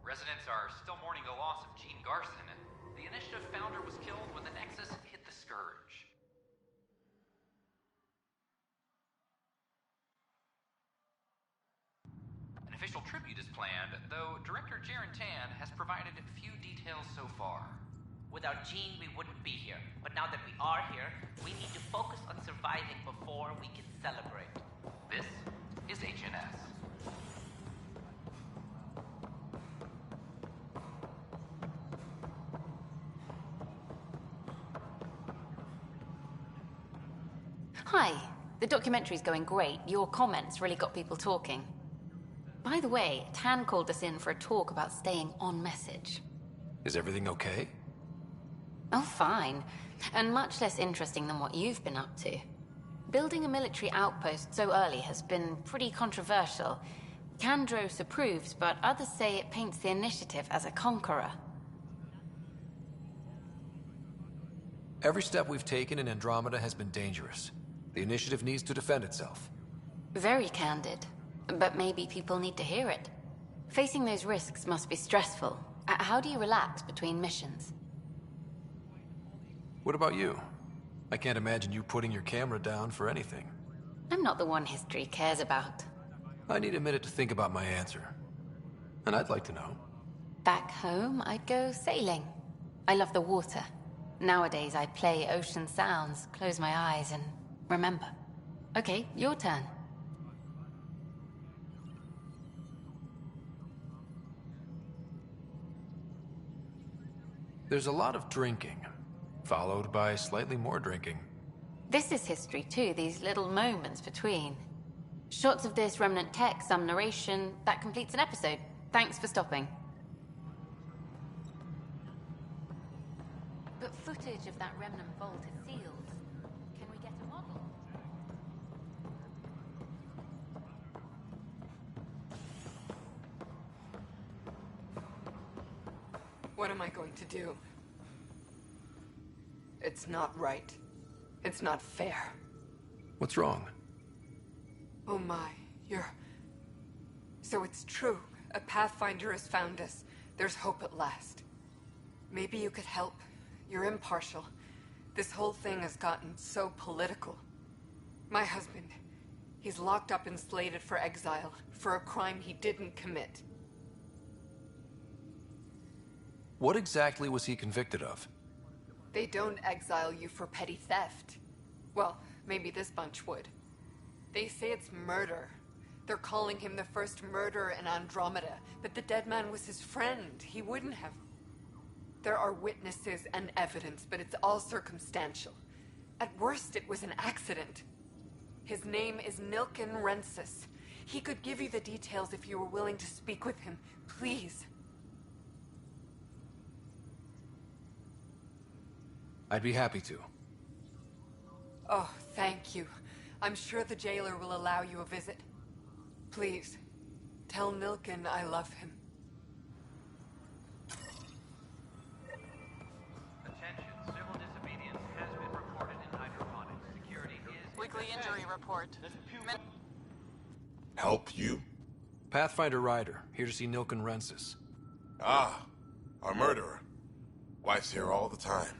Residents are still mourning the loss of Gene Garson. The Initiative founder was killed when the Nexus hit the Scourge. An official tribute is planned, though Director Jaren Tan has provided few details so far. Without Gene, we wouldn't be here. But now that we are here, we need to focus on surviving before we can celebrate. This is HNS. Hi. The documentary's going great. Your comments really got people talking. By the way, Tan called us in for a talk about staying on message. Is everything okay? Oh, fine. And much less interesting than what you've been up to. Building a military outpost so early has been pretty controversial. Kandros approves, but others say it paints the Initiative as a conqueror. Every step we've taken in Andromeda has been dangerous. The Initiative needs to defend itself. Very candid. But maybe people need to hear it. Facing those risks must be stressful. How do you relax between missions? What about you? I can't imagine you putting your camera down for anything. I'm not the one history cares about. I need a minute to think about my answer. And I'd like to know. Back home, I'd go sailing. I love the water. Nowadays, I play ocean sounds, close my eyes, and remember. Okay, your turn. There's a lot of drinking, followed by slightly more drinking. This is history too, these little moments between. Shots of this remnant tech, some narration, that completes an episode. Thanks for stopping. But footage of that remnant vault is sealed. Can we get a model? What am I going to do? It's not right. It's not fair. What's wrong? Oh my, you're... So it's true. A Pathfinder has found us. There's hope at last. Maybe you could help. You're impartial. This whole thing has gotten so political. My husband, He's locked up and slated for exile for a crime he didn't commit. What exactly was he convicted of? They don't exile you for petty theft. Well, maybe this bunch would. They say it's murder. They're calling him the first murderer in Andromeda, but the dead man was his friend. He wouldn't have. There are witnesses and evidence, but it's all circumstantial. At worst, it was an accident. His name is Nilken Rensis. He could give you the details if you were willing to speak with him. Please. I'd be happy to. Oh, thank you. I'm sure the jailer will allow you a visit. Please, tell Nilken I love him. Attention, civil disobedience has been reported in hydroponics. Security is... Weekly injury report. Help you? Pathfinder Ryder, here to see Nilken Rensis. Ah, our murderer. Wife's here all the time.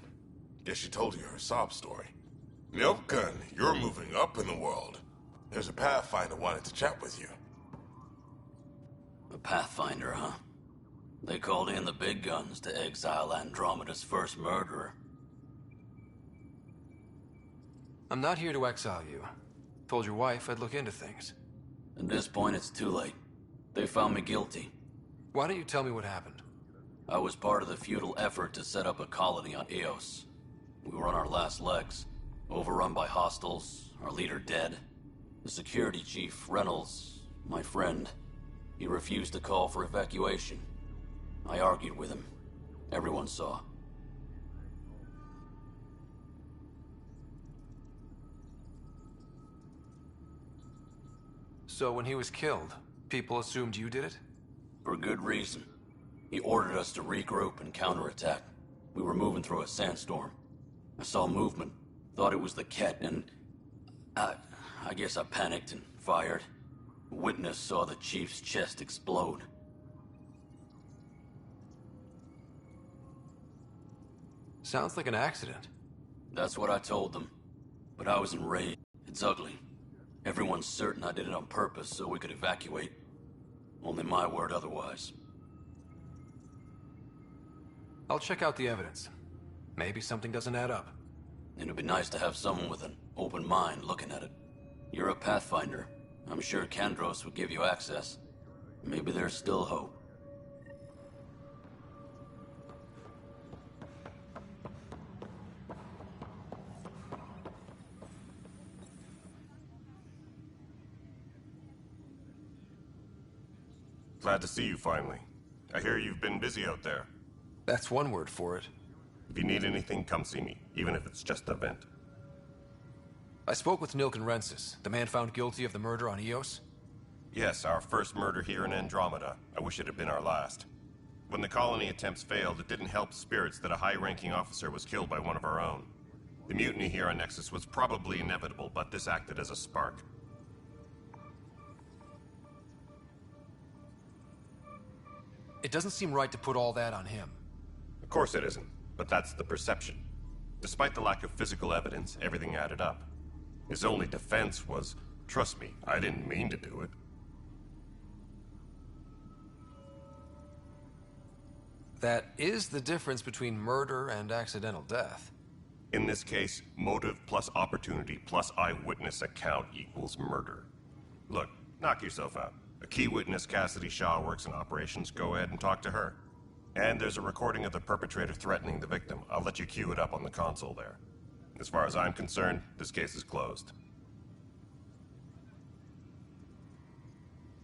Guess she told you her sob story. Nilken, you're moving up in the world. There's a Pathfinder wanted to chat with you. A Pathfinder, huh? They called in the big guns to exile Andromeda's first murderer. I'm not here to exile you. Told your wife I'd look into things. At this point, it's too late. They found me guilty. Why don't you tell me what happened? I was part of the futile effort to set up a colony on Eos. We were on our last legs, overrun by hostiles, our leader dead. The security chief, Reynolds, my friend, he refused to call for evacuation. I argued with him. Everyone saw. So when he was killed, people assumed you did it? For good reason. He ordered us to regroup and counterattack. We were moving through a sandstorm. I saw movement, thought it was the Ket, and I guess I panicked and fired. A witness saw the chief's chest explode. Sounds like an accident. That's what I told them. But I was enraged. It's ugly. Everyone's certain I did it on purpose so we could evacuate. Only my word otherwise. I'll check out the evidence. Maybe something doesn't add up. It'd be nice to have someone with an open mind looking at it. You're a Pathfinder. I'm sure Kandros would give you access. Maybe there's still hope. Glad to see you finally. I hear you've been busy out there. That's one word for it. If you need anything, come see me, even if it's just a vent. I spoke with Nilken Rensis, the man found guilty of the murder on Eos. Yes, our first murder here in Andromeda. I wish it had been our last. When the colony attempts failed, it didn't help spirits that a high-ranking officer was killed by one of our own. The mutiny here on Nexus was probably inevitable, but this acted as a spark. It doesn't seem right to put all that on him. Of course it isn't, but that's the perception. Despite the lack of physical evidence, everything added up. His only defense was, trust me, I didn't mean to do it. That is the difference between murder and accidental death. In this case, motive plus opportunity plus eyewitness account equals murder. Look, knock yourself out. A key witness, Cassidy Shaw, works in operations. Go ahead and talk to her. And there's a recording of the perpetrator threatening the victim. I'll let you cue it up on the console there. As far as I'm concerned, this case is closed.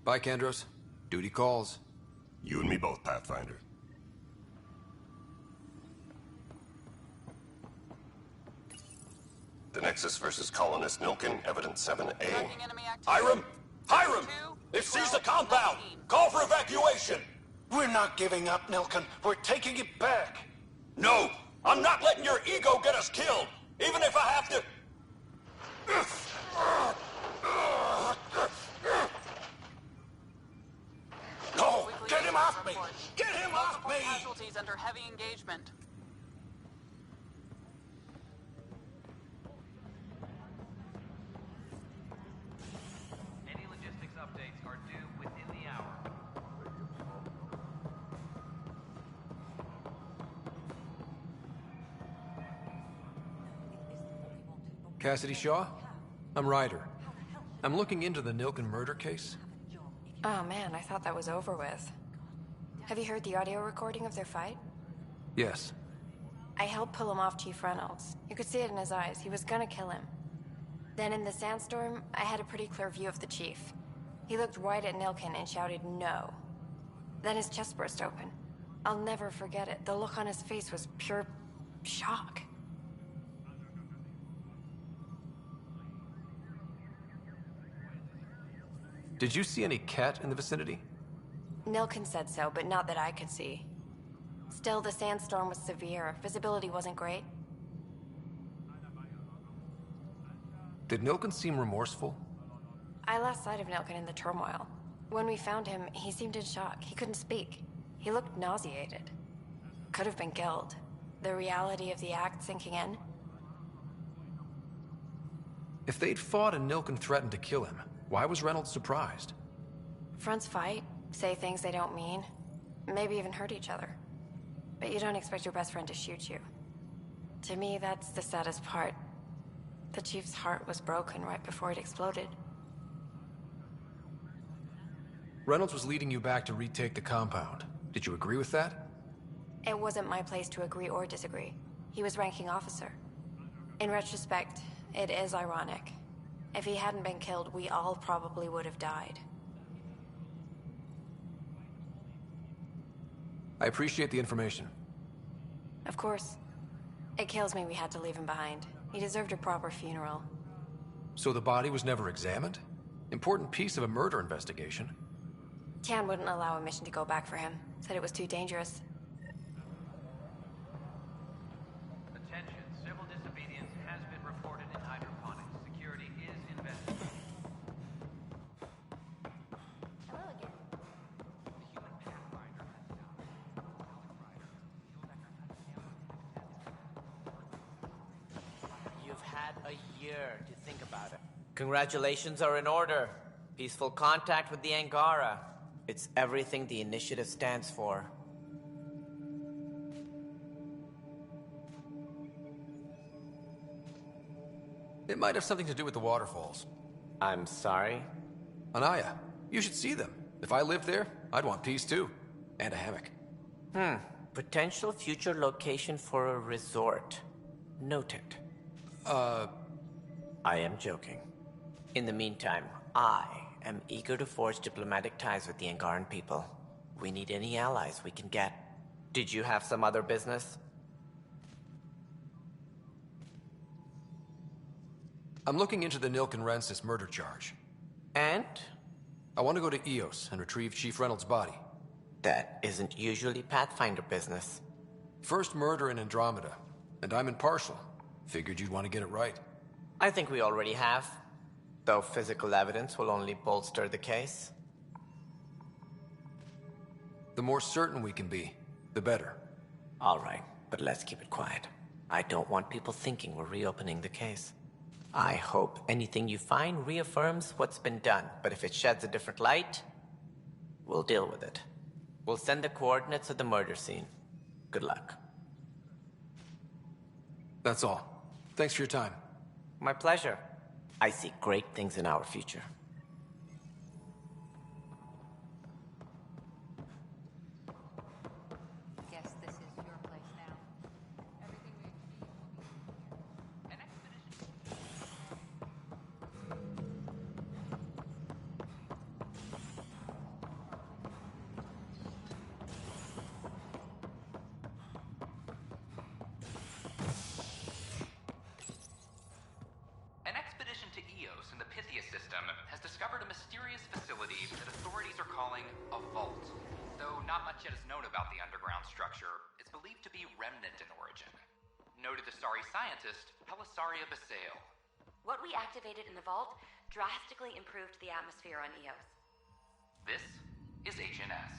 Bye, Kandros. Duty calls. You and me both, Pathfinder. The Nexus versus Colonist Nilken, Evidence 7A. Hiram! Hiram! They've seized the compound! Call for evacuation! We're not giving up, Nilken. We're taking it back. No! I'm not letting your ego get us killed! Even if I have to... No! Get him off me! Get him off me! Casualties under heavy engagement. Cassidy Shaw? I'm Ryder. I'm looking into the Nilken murder case. Oh man, I thought that was over with. Have you heard the audio recording of their fight? Yes. I helped pull him off Chief Reynolds. You could see it in his eyes. He was gonna kill him. Then in the sandstorm, I had a pretty clear view of the chief. He looked right at Nilken and shouted no. Then his chest burst open. I'll never forget it. The look on his face was pure shock. Did you see any cat in the vicinity? Nilken said so, but not that I could see. Still, the sandstorm was severe. Visibility wasn't great. Did Nilken seem remorseful? I lost sight of Nilken in the turmoil. When we found him, he seemed in shock. He couldn't speak. He looked nauseated. Could have been guilt. The reality of the act sinking in. If they'd fought and Nilken threatened to kill him, why was Reynolds surprised? Fronts fight, say things they don't mean, maybe even hurt each other. But you don't expect your best friend to shoot you. To me, that's the saddest part. The chief's heart was broken right before it exploded. Reynolds was leading you back to retake the compound. Did you agree with that? It wasn't my place to agree or disagree. He was ranking officer. In retrospect, it is ironic. If he hadn't been killed, we all probably would have died. I appreciate the information. Of course. It kills me we had to leave him behind. He deserved a proper funeral. So the body was never examined? Important piece of a murder investigation. Tian wouldn't allow a mission to go back for him. Said it was too dangerous. Attention, civil disobedience has been reported in hydroponics. Security is investigating. Hello again. The human pathfinder has died. You've had a year to think about it. Congratulations are in order. Peaceful contact with the Angara. It's everything the initiative stands for. It might have something to do with the waterfalls. I'm sorry? Anaya, you should see them. If I lived there, I'd want peace too. And a hammock. Potential future location for a resort. Noted. I am joking. In the meantime, I am eager to forge diplomatic ties with the Angaran people. We need any allies we can get. Did you have some other business? I'm looking into the Nilken Rensis murder charge. And? I want to go to Eos and retrieve Chief Reynolds' body. That isn't usually Pathfinder business. First murder in Andromeda, and I'm impartial. Figured you'd want to get it right. I think we already have. Though physical evidence will only bolster the case. The more certain we can be, the better. All right, but let's keep it quiet. I don't want people thinking we're reopening the case. I hope anything you find reaffirms what's been done, but if it sheds a different light, we'll deal with it. We'll send the coordinates of the murder scene. Good luck. That's all. Thanks for your time. My pleasure. I see great things in our future. Guess this is your place now. Everything we achieve will be here. An expedition. An expedition to Eos in the Pythia system has discovered a mysterious facility that authorities are calling a vault. Though not much yet is known about the underground structure, it's believed to be remnant in origin. Noted Asari scientist Pelisaria Basale. What we activated in the vault drastically improved the atmosphere on Eos. This is HNS.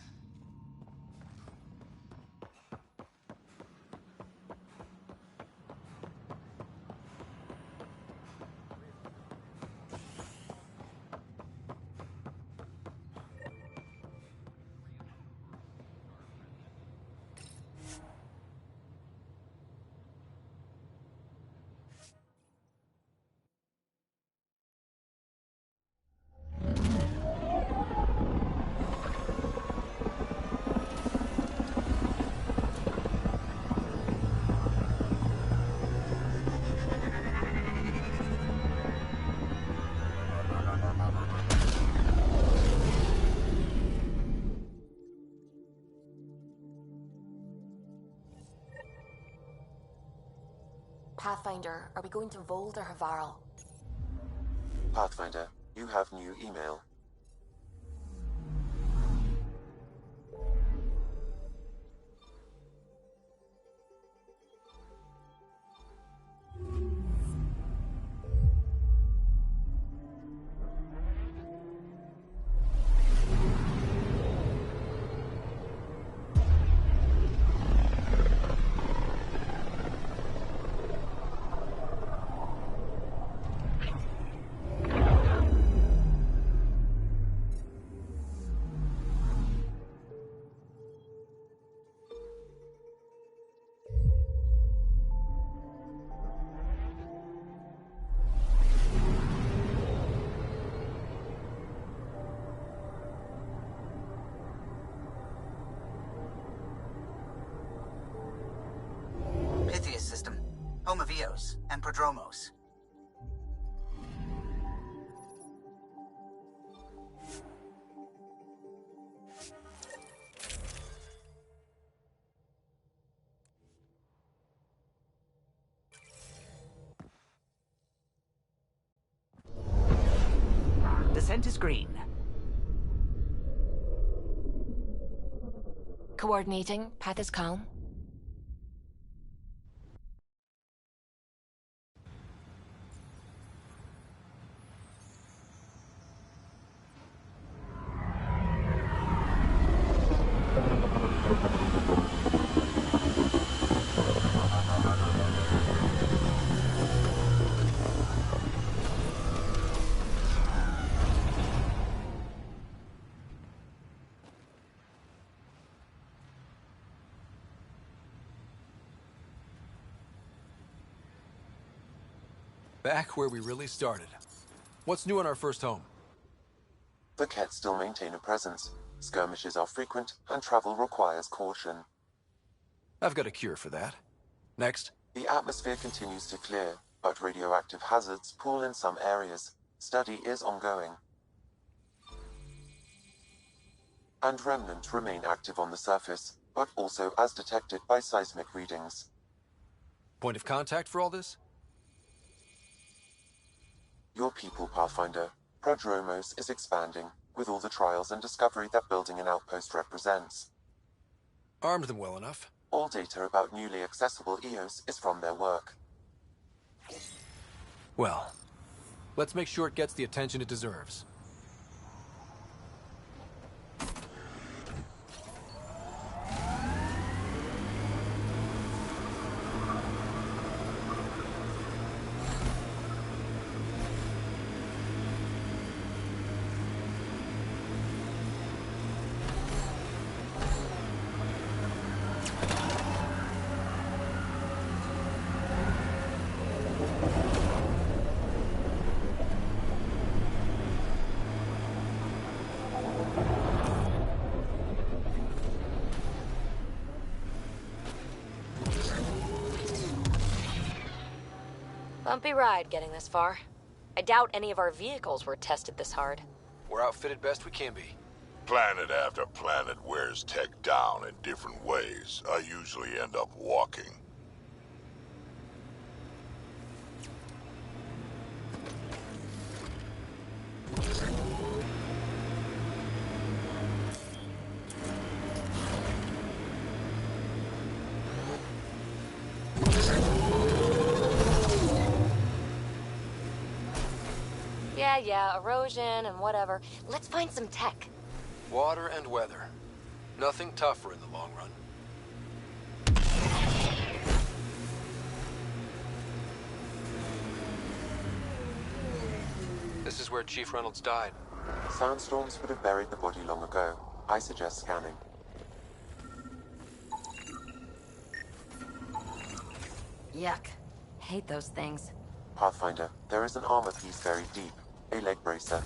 Pathfinder, are we going to Vold or Havarl? Pathfinder, you have new email. Pythia system, home of Eos and Prodromos. Descent is green. Coordinating. Path is calm. Back where we really started. What's new on our first home? The Kett still maintain a presence. Skirmishes are frequent, and travel requires caution. I've got a cure for that. Next. The atmosphere continues to clear, but radioactive hazards pool in some areas. Study is ongoing. And remnant remain active on the surface, but also as detected by seismic readings. Point of contact for all this? Your people, Pathfinder. Prodromos is expanding, with all the trials and discovery that building an outpost represents. Armed them well enough. All data about newly accessible Eos is from their work. Well, let's make sure it gets the attention it deserves. Bumpy ride getting this far. I doubt any of our vehicles were tested this hard. We're outfitted best we can be. Planet after planet wears tech down in different ways. I usually end up walking. Yeah, erosion and whatever. Let's find some tech. Water and weather. Nothing tougher in the long run. This is where Chief Reynolds died. Sandstorms would have buried the body long ago. I suggest scanning. Yuck. Hate those things. Pathfinder, there is an armor piece buried deep. A leg bracer.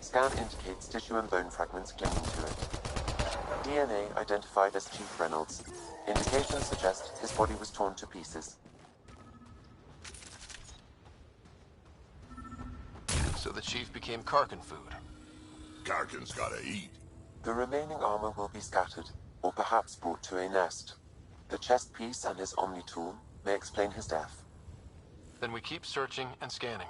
Scan indicates tissue and bone fragments clinging to it. DNA identified as Chief Reynolds. Indications suggest his body was torn to pieces. So the Chief became Karkin food. Karkin's gotta eat. The remaining armor will be scattered, or perhaps brought to a nest. The chest piece and his Omni tool may explain his death. Then we keep searching and scanning.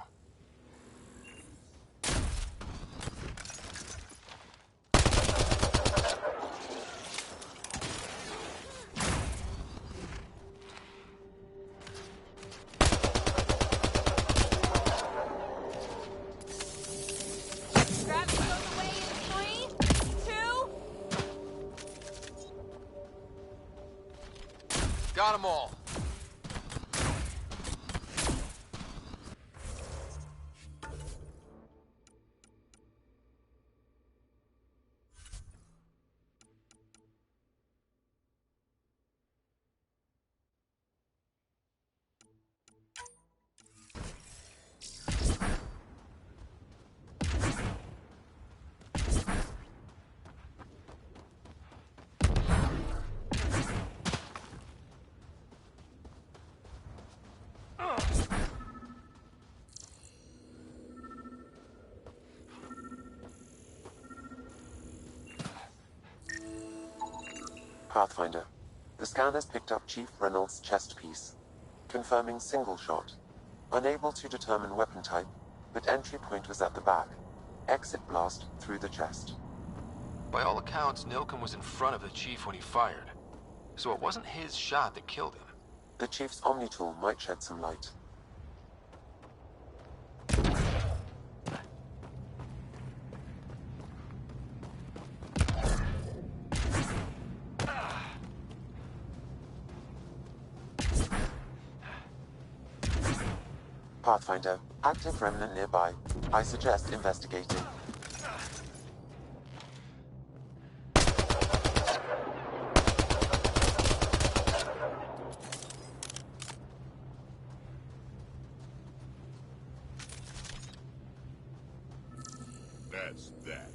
Got them all. Pathfinder. The scan has picked up Chief Reynolds' chest piece, confirming single shot. Unable to determine weapon type, but entry point was at the back. Exit blast through the chest. By all accounts, Nilken was in front of the Chief when he fired. So it wasn't his shot that killed him. The Chief's Omni-tool might shed some light. Pathfinder, active remnant nearby. I suggest investigating. That's that.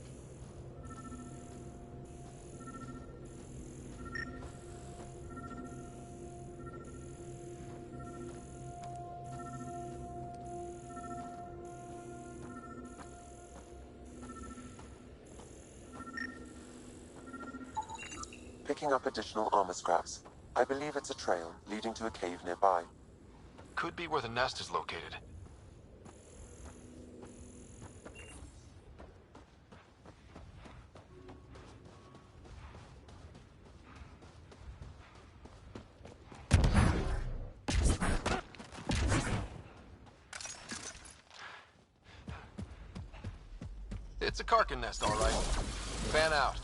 Picking up additional armor scraps. I believe it's a trail leading to a cave nearby. Could be where the nest is located. It's a Karkin nest, all right. Fan out.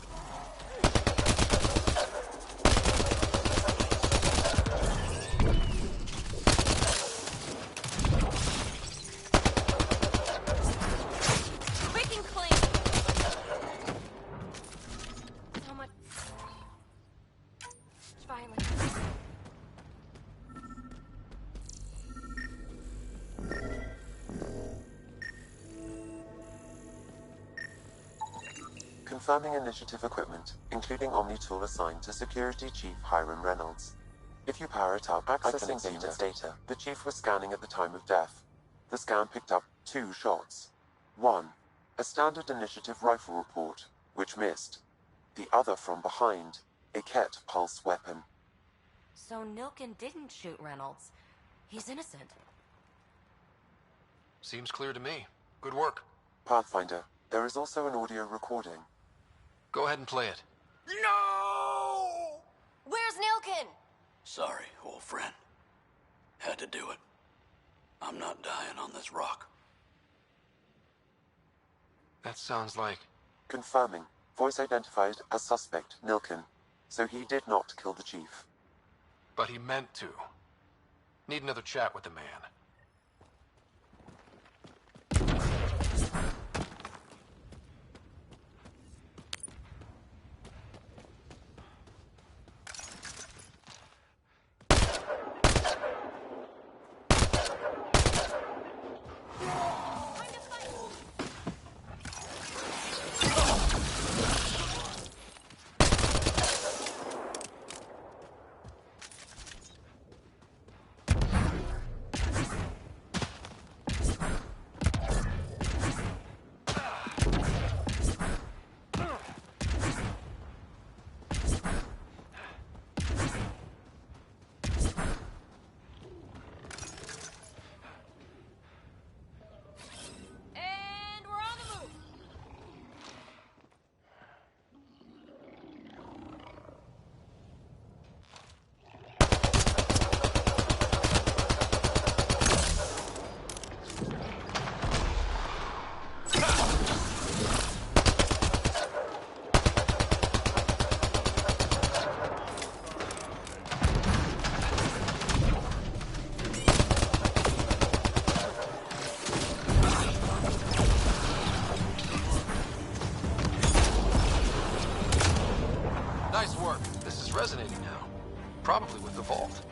Quick and clean. So much violence. Confirming initiative equipment, including Omni-tool assigned to Security Chief Hiram Reynolds. If you power it up, accessing data. The Chief was scanning at the time of death. The scan picked up 2 shots. One, a standard initiative rifle report, which missed. The other from behind, a Ket pulse weapon. So Nilken didn't shoot Reynolds. He's innocent. Seems clear to me. Good work. Pathfinder, there is also an audio recording. Go ahead and play it. No! Where's Nilken? Sorry, old friend. Had to do it. I'm not dying on this rock. That sounds like... Confirming. Voice identified as suspect, Nilken. So he did not kill the Chief. But he meant to. Need another chat with the man. Probably with the vault.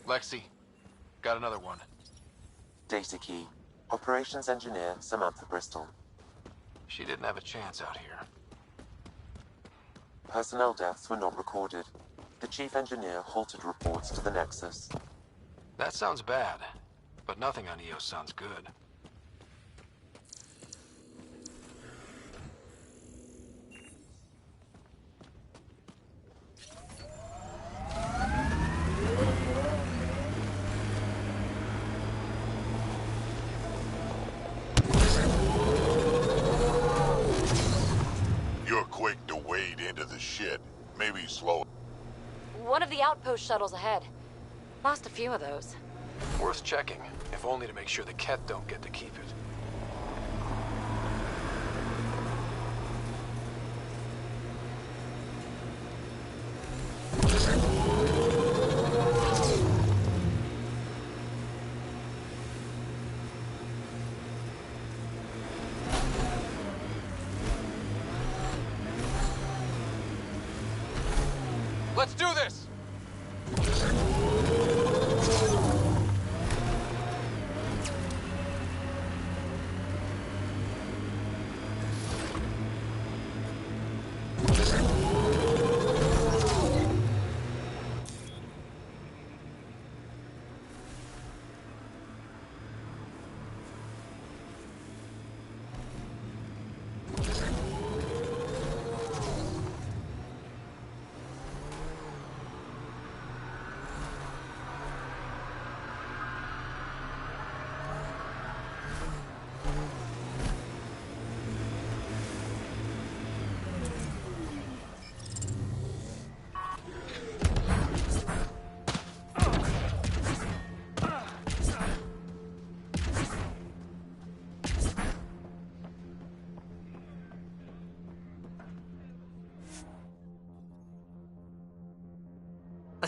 Lexi, got another one. Data key. Operations engineer Samantha Bristol. She didn't have a chance out here. Personnel deaths were not recorded. The chief engineer halted reports to the Nexus. That sounds bad, but nothing on EOS sounds good. You're quick to wade into the shit. Maybe slow. One of the outpost shuttles ahead. Lost a few of those. Worth checking, if only to make sure the Kett don't get to keep it. Let's do this!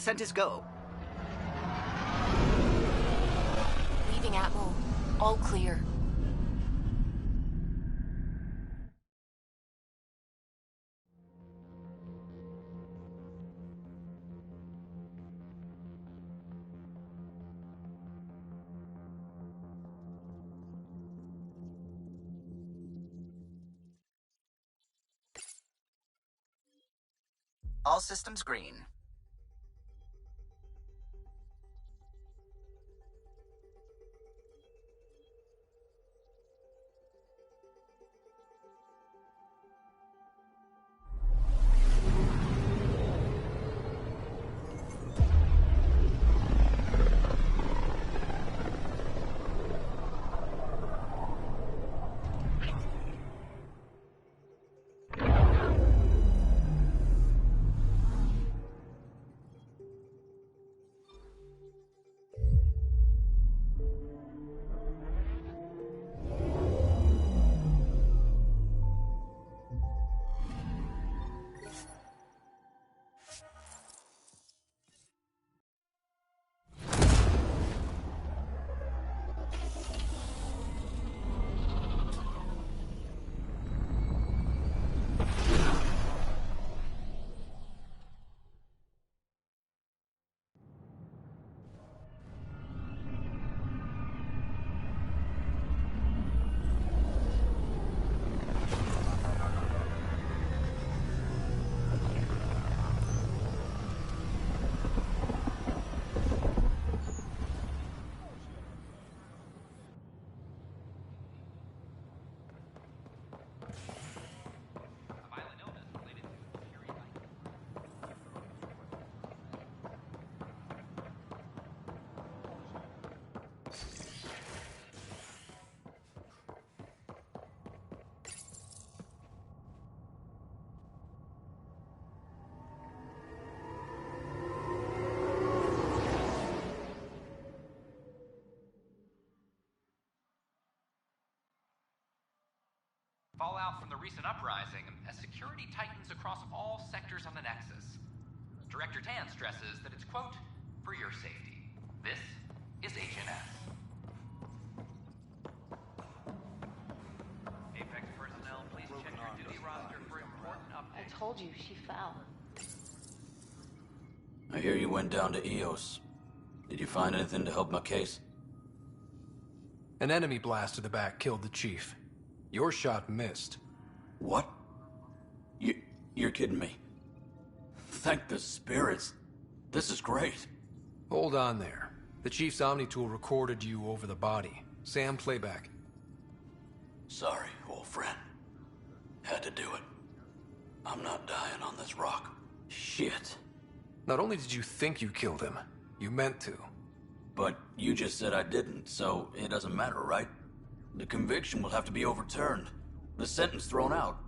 Ascent is go. Leaving Atmo. All clear. All systems green. Fallout from the recent uprising as security tightens across all sectors on the Nexus. Director Tan stresses that it's, quote, for your safety. This is HNS. Apex personnel, please check your duty roster for important updates. I told you, she fell. I hear you went down to EOS. Did you find anything to help my case? An enemy blast to the back killed the chief. Your shot missed. What? You're kidding me. Thank the spirits. This is great. Hold on there. The chief's Omni tool recorded you over the body. Sam, playback. Sorry, old friend. Had to do it. I'm not dying on this rock. Shit. Not only did you think you killed him, you meant to. But you just said I didn't, so it doesn't matter, right? The conviction will have to be overturned. The sentence thrown out.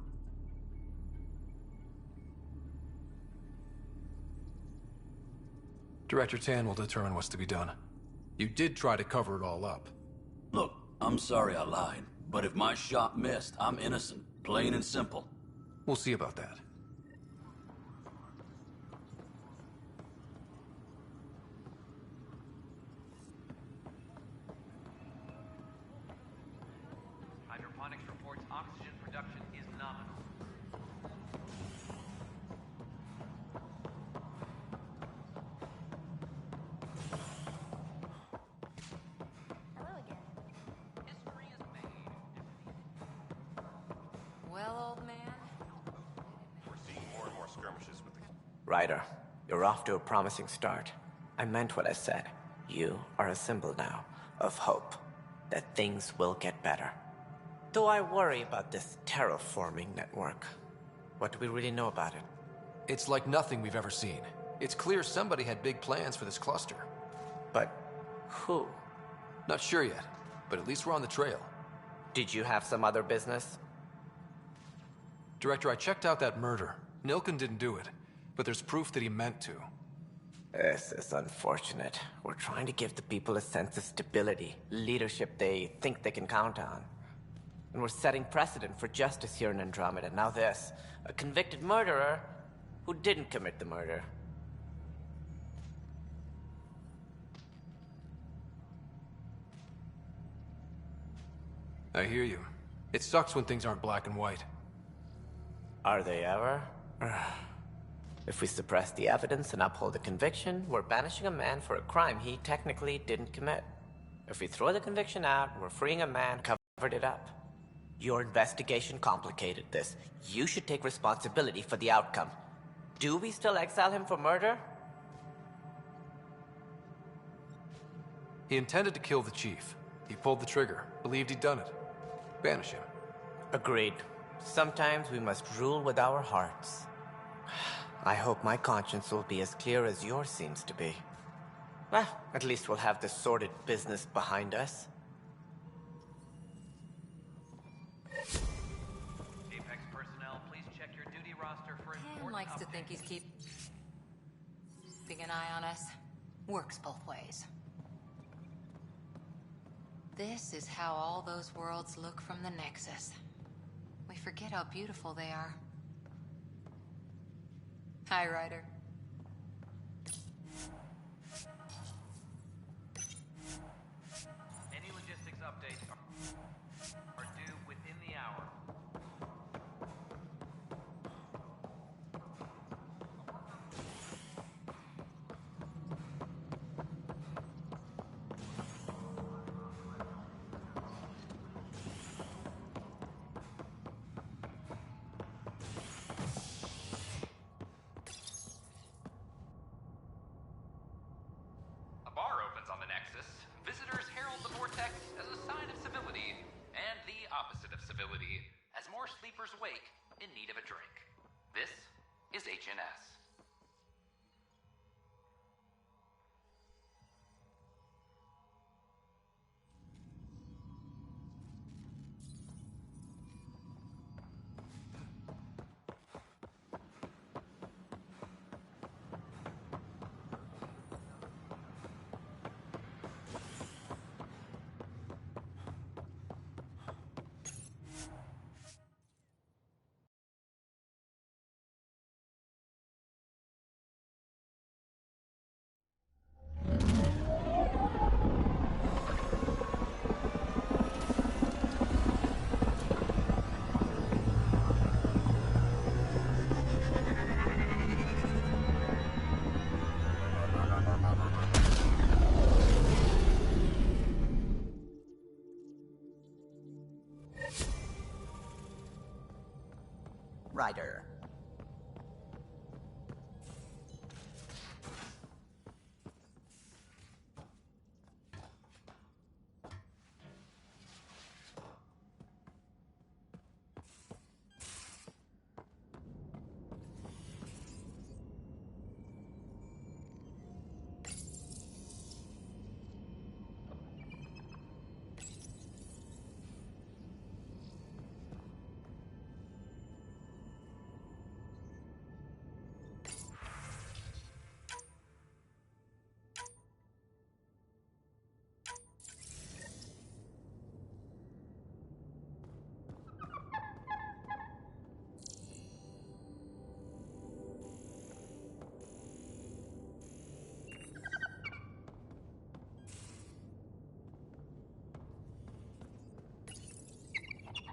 Director Tan will determine what's to be done. You did try to cover it all up. Look, I'm sorry I lied, but if my shot missed, I'm innocent. Plain and simple. We'll see about that. Hydroponics reports oxygen production is nominal. Hello again. History is made. Well, old man. We're seeing more and more skirmishes with the... Ryder, you're off to a promising start. I meant what I said. You are a symbol now of hope that things will get better. Though I worry about this terraforming network. What do we really know about it? It's like nothing we've ever seen. It's clear somebody had big plans for this cluster. But who? Not sure yet, but at least we're on the trail. Did you have some other business? Director, I checked out that murder. Nilken didn't do it, but there's proof that he meant to. This is unfortunate. We're trying to give the people a sense of stability, leadership they think they can count on. And we're setting precedent for justice here in Andromeda. Now this, a convicted murderer who didn't commit the murder. I hear you. It sucks when things aren't black and white. Are they ever? If we suppress the evidence and uphold the conviction, we're banishing a man for a crime he technically didn't commit. If we throw the conviction out, we're freeing a man who covered it up. Your investigation complicated this. You should take responsibility for the outcome. Do we still exile him for murder? He intended to kill the chief. He pulled the trigger, believed he'd done it. Banish him. Agreed. Sometimes we must rule with our hearts. I hope my conscience will be as clear as yours seems to be. Well, at least we'll have this sordid business behind us. Apex personnel, please check your duty roster for important Likes to think he's keeping an eye on us. Works both ways. This is how all those worlds look from the Nexus. We forget how beautiful they are. Hi, Ryder. Any logistics updates are due within the hour. A bar opens on the Nexus. Visitors herald the vortex as a sign of civility, and the opposite of civility, as more sleepers wake in need of a drink. This is HNS. Ryder.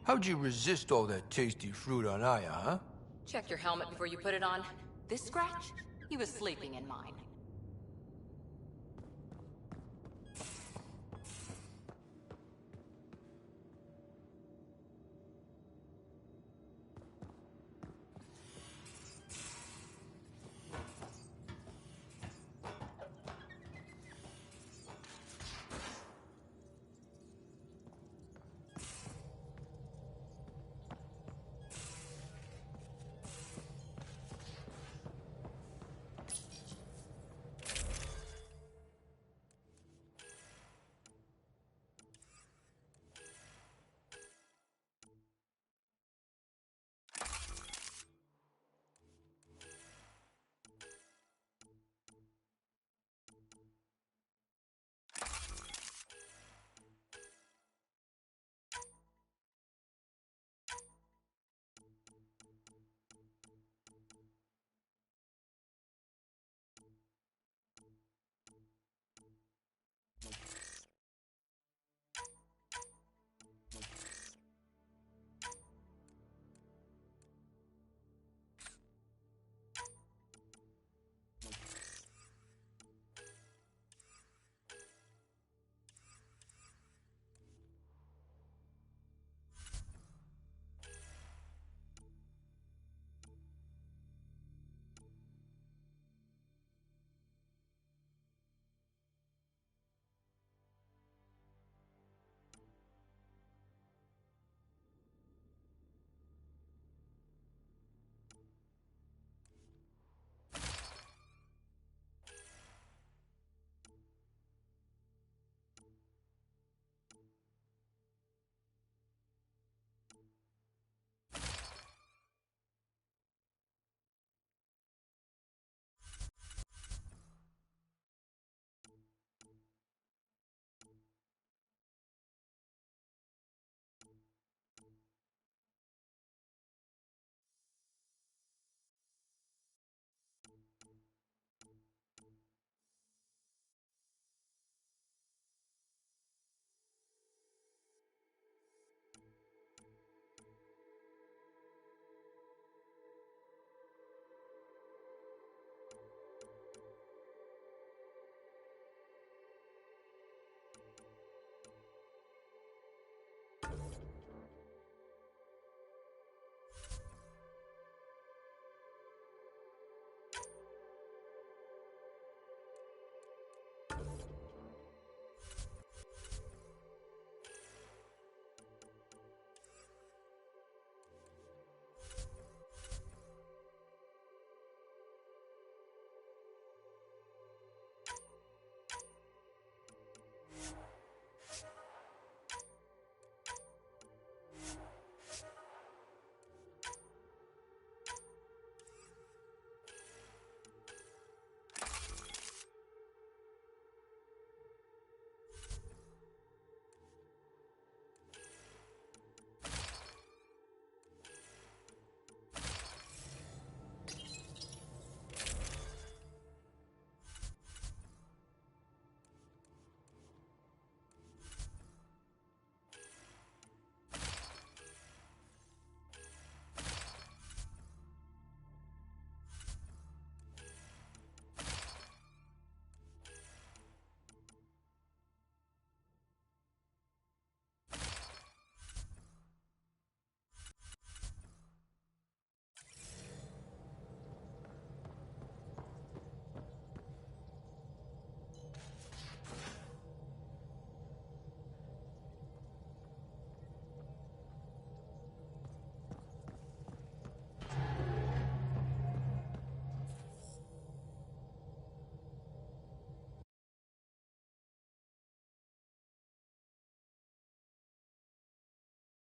How'd you resist all that tasty fruit on Aya, huh? Check your helmet before you put it on. This scratch? He was sleeping in mine.